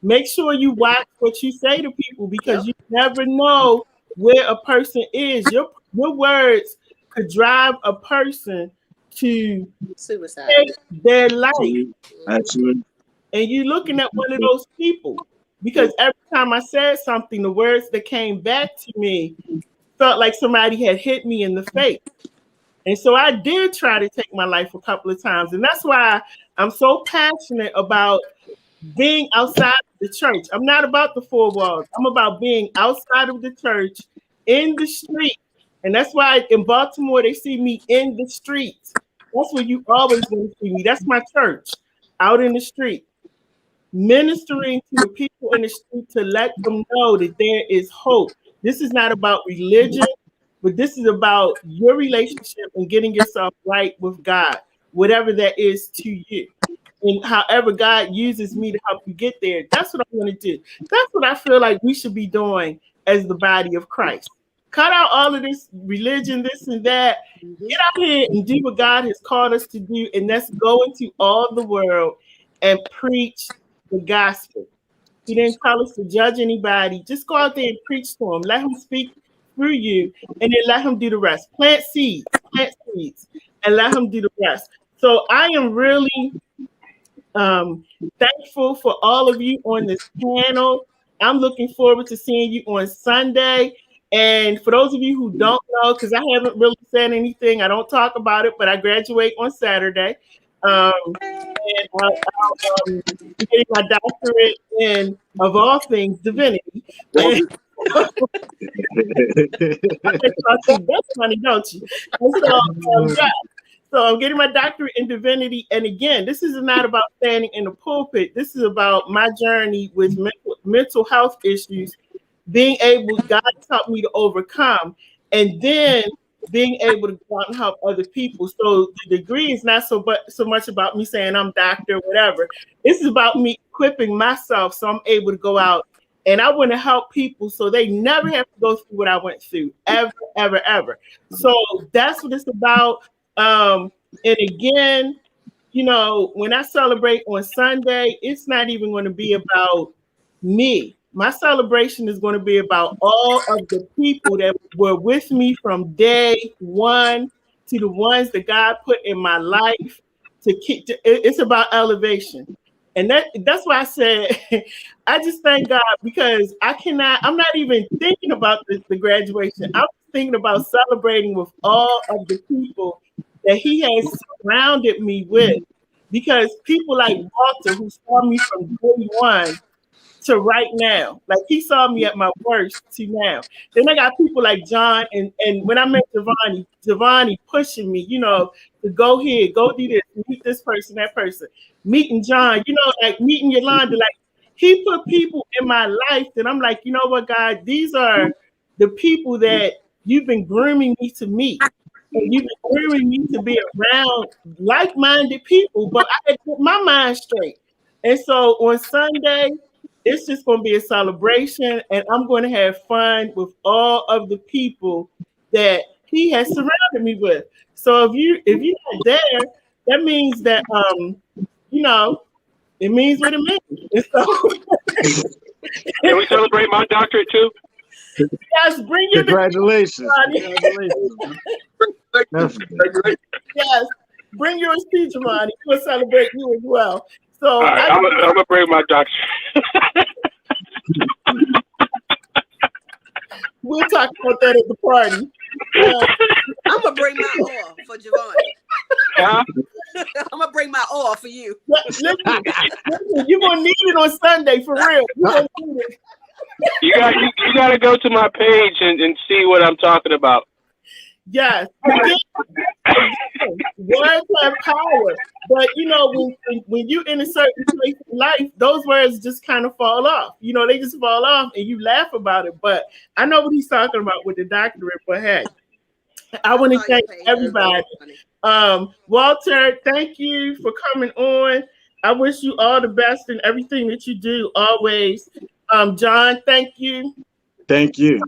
Make sure you watch what you say to people, because you never know where a person is. Your words could drive a person to Suicide. take their life. Absolutely. And you're looking at one of those people, because every time I said something, the words that came back to me felt like somebody had hit me in the face. And so I did try to take my life a couple of times. And that's why I'm so passionate about being outside of the church. I'm not about the four walls. I'm about being outside of the church, in the street. And that's why in Baltimore, they see me in the streets. That's where you always going to see me. That's my church, out in the street, ministering to the people in the street to let them know that there is hope. This is not about religion, but this is about your relationship and getting yourself right with God, whatever that is to you. And however God uses me to help you get there, that's what I want to do. That's what I feel like we should be doing as the body of Christ. Cut out all of this religion, this and that. Get out here and do what God has called us to do, and that's go into all the world and preach the gospel. He didn't tell us to judge anybody. Just go out there and preach to them. Let Him speak through you, and then let Him do the rest. Plant seeds, and let Him do the rest. So I am really thankful for all of you on this panel. I'm looking forward to seeing you on Sunday. And for those of you who don't know, because I haven't really said anything, I don't talk about it, but I graduate on Saturday. And I'll be getting my doctorate in, of all things, divinity. And, that's funny, don't you? And so, so I'm getting my doctorate in divinity. And again, this is not about standing in the pulpit. This is about my journey with mental health issues, being able, God helped me to overcome, and then being able to go out and help other people. So the degree is not so much about me saying I'm doctor or whatever. This is about me equipping myself so I'm able to go out and I want to help people so they never have to go through what I went through, ever, ever, ever. So that's what it's about. And again, when I celebrate on Sunday, it's not even going to be about me. My celebration is going to be about all of the people that were with me from day one to the ones that God put in my life. It's about elevation. And that's why I said, I just thank God, because I'm not even thinking about the graduation. I'm thinking about celebrating with all of the people that He has surrounded me with. Because people like Walter, who saw me from day one to right now, like he saw me at my worst to now. Then I got people like John, and when I met Giovanni pushing me, to go here, go do this, meet this person, that person, meeting John, like meeting Yolanda, like He put people in my life that I'm like, you know what, God, these are the people that You've been grooming me to meet. And You've been grooming me to be around like-minded people, but I had to put my mind straight. And so on Sunday, it's just going to be a celebration, and I'm going to have fun with all of the people that He has surrounded me with. So if you're not there, that means that it means what it means. And so, can we celebrate my doctorate too? Yes, bring your Congratulations. Yes, bring yours too, Giovanni. We'll celebrate you as well. So all right, I'm gonna bring my doctorate. We'll talk about that at the party. I'm gonna bring my oil for Giovanni. Huh? I'm gonna bring my oil for you. Listen, you're gonna need it on Sunday for real. You're gonna need it. You got to go to my page and see what I'm talking about. Yes. Again, words have power. But you know, when you're in a certain place in life, those words just kind of fall off. You know, they just fall off and you laugh about it. But I know what he's talking about with the doctorate. But hey, I want to thank everybody. Walter, thank you for coming on. I wish you all the best in everything that you do always. John, thank you. Thank you.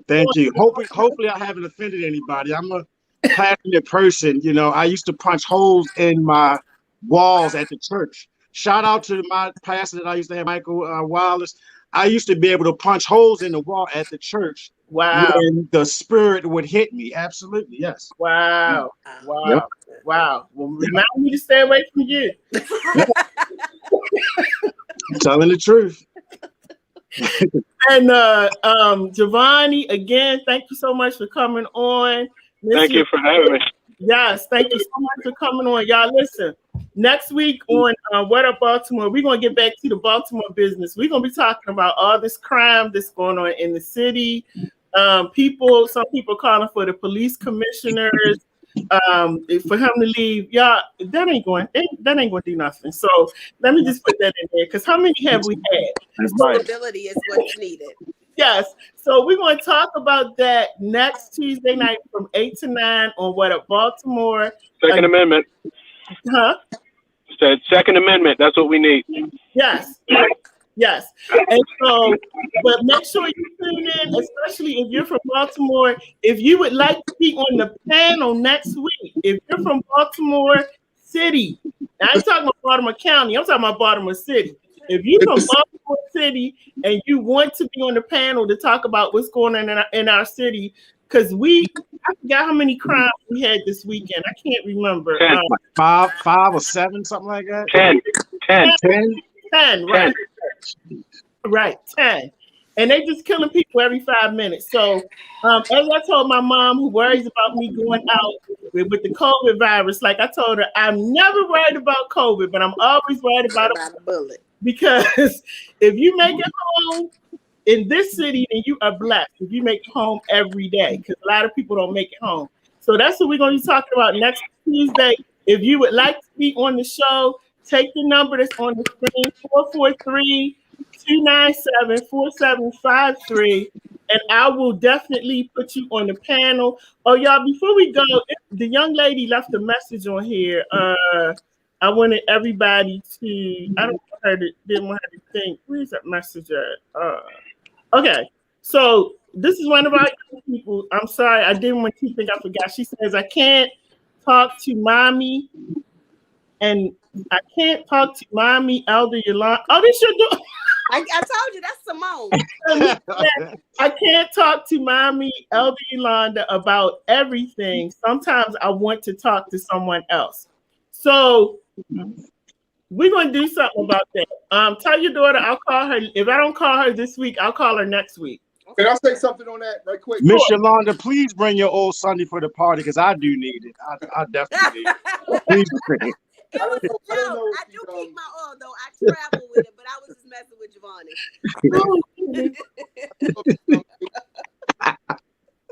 Hopefully I haven't offended anybody. I'm a passionate person. You know, I used to punch holes in my walls at the church. Shout out to my pastor that I used to have, Michael Wallace. I used to be able to punch holes in the wall at the church. Wow. When the spirit would hit me. Absolutely, yes. Wow. Yep. Wow. Well, remind me to stay away from you. Telling the truth. And Giovanni, again, thank you so much for coming on. Thank you for having me. Yes, thank you so much for coming on. Y'all, listen, next week on What Up Baltimore, we're going to get back to the Baltimore business. We're going to be talking about all this crime that's going on in the city. Some people calling for the police commissioners for him to leave. Y'all, that ain't going to do nothing. So let me just put that in there, because how many have we had? Accountability is what's needed. Yes. So we're going to talk about that next Tuesday night from 8 to 9 on What Up Baltimore. Second Amendment. Huh? Said Second Amendment. That's what we need. Yes. Yes. And so, but make sure you tune in, especially if you're from Baltimore. If you would like to be on the panel next week, if you're from Baltimore City, now I ain't talking about Baltimore County, I'm talking about Baltimore City. If you're from Baltimore City and you want to be on the panel to talk about what's going on in our city, because I forgot how many crimes we had this weekend. I can't remember. 5 or 7, something like that. 10, right? Right, 10. And they just killing people every 5 minutes. So, as I told my mom, who worries about me going out with the COVID virus, like I told her, I'm never worried about COVID, but I'm always worried about a bullet. Because if you make it home in this city, then you are blessed. If you make it home every day, because a lot of people don't make it home. So that's what we're going to be talking about next Tuesday. If you would like to be on the show, take the number that's on the screen, 443-297-4753, and I will definitely put you on the panel. Oh, y'all, before we go, the young lady left a message on here. I wanted everybody to, I didn't want her to think, where's that message at? Okay, so this is one of our young people. I'm sorry, I didn't want you to think I forgot. She says, I can't talk to mommy, and I can't talk to mommy, Elder Yolanda. Oh, this your daughter. I told you, that's Simone. I can't talk to mommy, Elder Yolanda, about everything. Sometimes I want to talk to someone else. So we're going to do something about that. Tell your daughter I'll call her. If I don't call her this week, I'll call her next week. Can I say something on that right quick? Miss Yolanda, please bring your old Sunday for the party, because I do need it. I definitely need it. Please bring it. I do keep my oil, though. I travel with it, but I was just messing with Giovanni.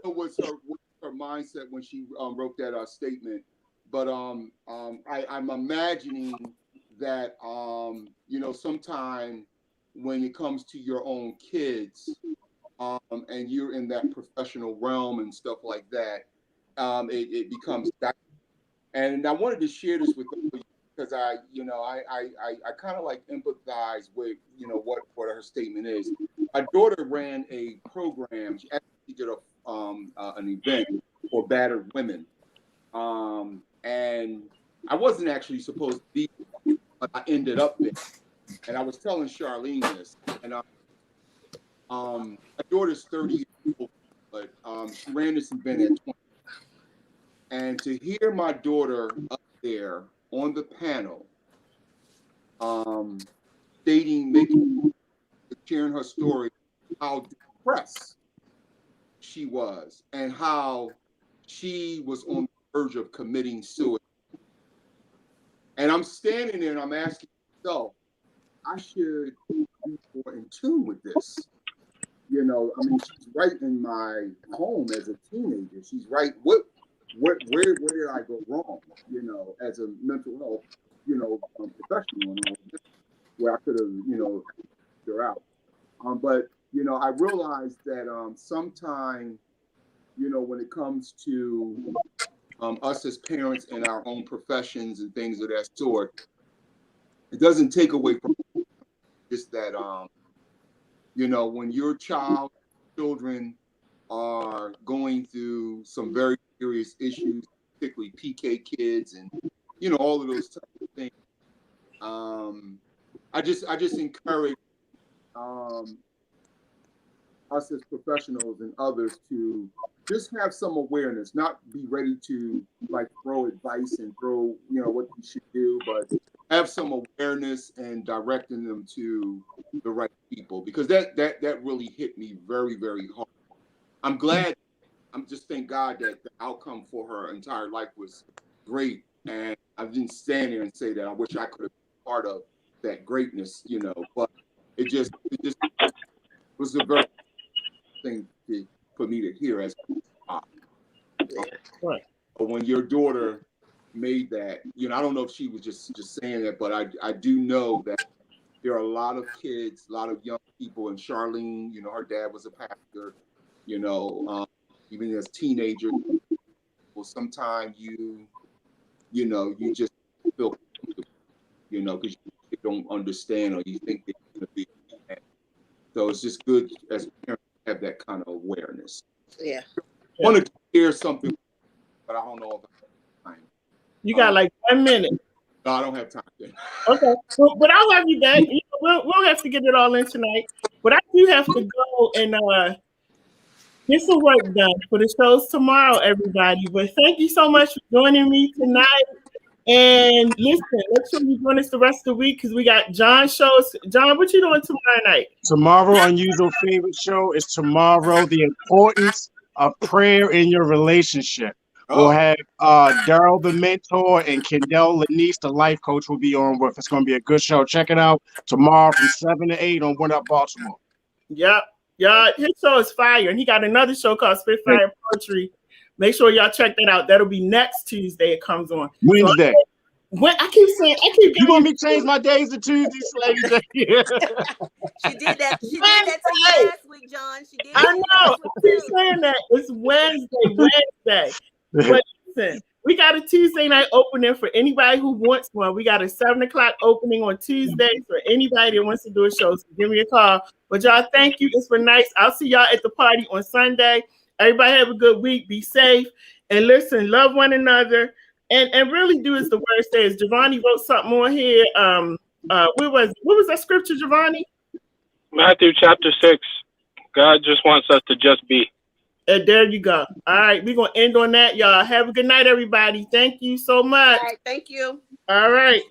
What's her mindset when she wrote that statement? But I'm imagining that sometime when it comes to your own kids, and you're in that professional realm and stuff like that, it becomes that. And I wanted to share this with you because I kind of like empathize with what her statement is. My daughter ran a program. She actually did an event for battered women, and I wasn't actually supposed to be, but I ended up there. And I was telling Charlene this, and my daughter's 30 years old, but she ran this event at 20. And to hear my daughter up there on the panel, sharing her story, how depressed she was, and how she was on the verge of committing suicide. And I'm standing there and I'm asking myself, I should be more in tune with this. She's right in my home as a teenager. She's right with where did I go wrong, as a mental health, professional and all of this, where I could have, figure out. But, I realized that sometime, when it comes to us as parents in our own professions and things of that sort, it doesn't take away from just that, when your children are going through some very serious issues, particularly PK kids and, all of those types of things. I just encourage us as professionals and others to just have some awareness, not be ready to like throw advice and throw, what you should do, but have some awareness and directing them to the right people, because that really hit me very, very hard. I'm just thank God that the outcome for her entire life was great. And I didn't stand there and say that I wish I could have been part of that greatness, but it just was a very thing for me to hear as a Right. But when your daughter made that, I don't know if she was just saying that, but I do know that there are a lot of kids, a lot of young people, and Charlene, her dad was a pastor, even as teenagers, well, sometimes you just feel, because you don't understand or you think they're going to be. So it's just good as parents to have that kind of awareness. Yeah. I want to hear something, but I don't know if I have time. You got like 1 minute. No, I don't have time. Okay, well, but I'll have you back. We'll have to get it all in tonight. But I do have to go and get some work done for the shows tomorrow, everybody. But thank you so much for joining me tonight. And listen, make sure you join us the rest of the week because we got John's shows. John, what you doing tomorrow night? Tomorrow, Unusual Favorite Show is tomorrow. The importance of prayer in your relationship. We'll have Daryl, the mentor, and Kendall Lanice, the life coach, will be on with. It's going to be a good show. Check it out tomorrow from 7 to 8 on Up Baltimore. Yep. Y'all, his show is fire. And he got another show called Spitfire Poetry. Make sure y'all check that out. That'll be next Tuesday. It comes on. Wednesday. So I keep saying, you want me to change my days to Tuesdays, LadyJ? She did that. She did that to you last week, John. She did. I know. I keep saying that. It's Wednesday. But listen, we got a Tuesday night opening for anybody who wants one. We got a 7 o'clock opening on Tuesday for anybody that wants to do a show. So give me a call. But y'all, thank you. It's been nice. I'll see y'all at the party on Sunday. Everybody have a good week. Be safe. And listen, love one another. And really do as the word says. Giovanni wrote something on here. What was that scripture, Giovanni? Matthew chapter 6. God just wants us to just be. And there you go. All right, we're going to end on that, y'all. Have a good night, everybody. Thank you so much. All right, thank you. All right.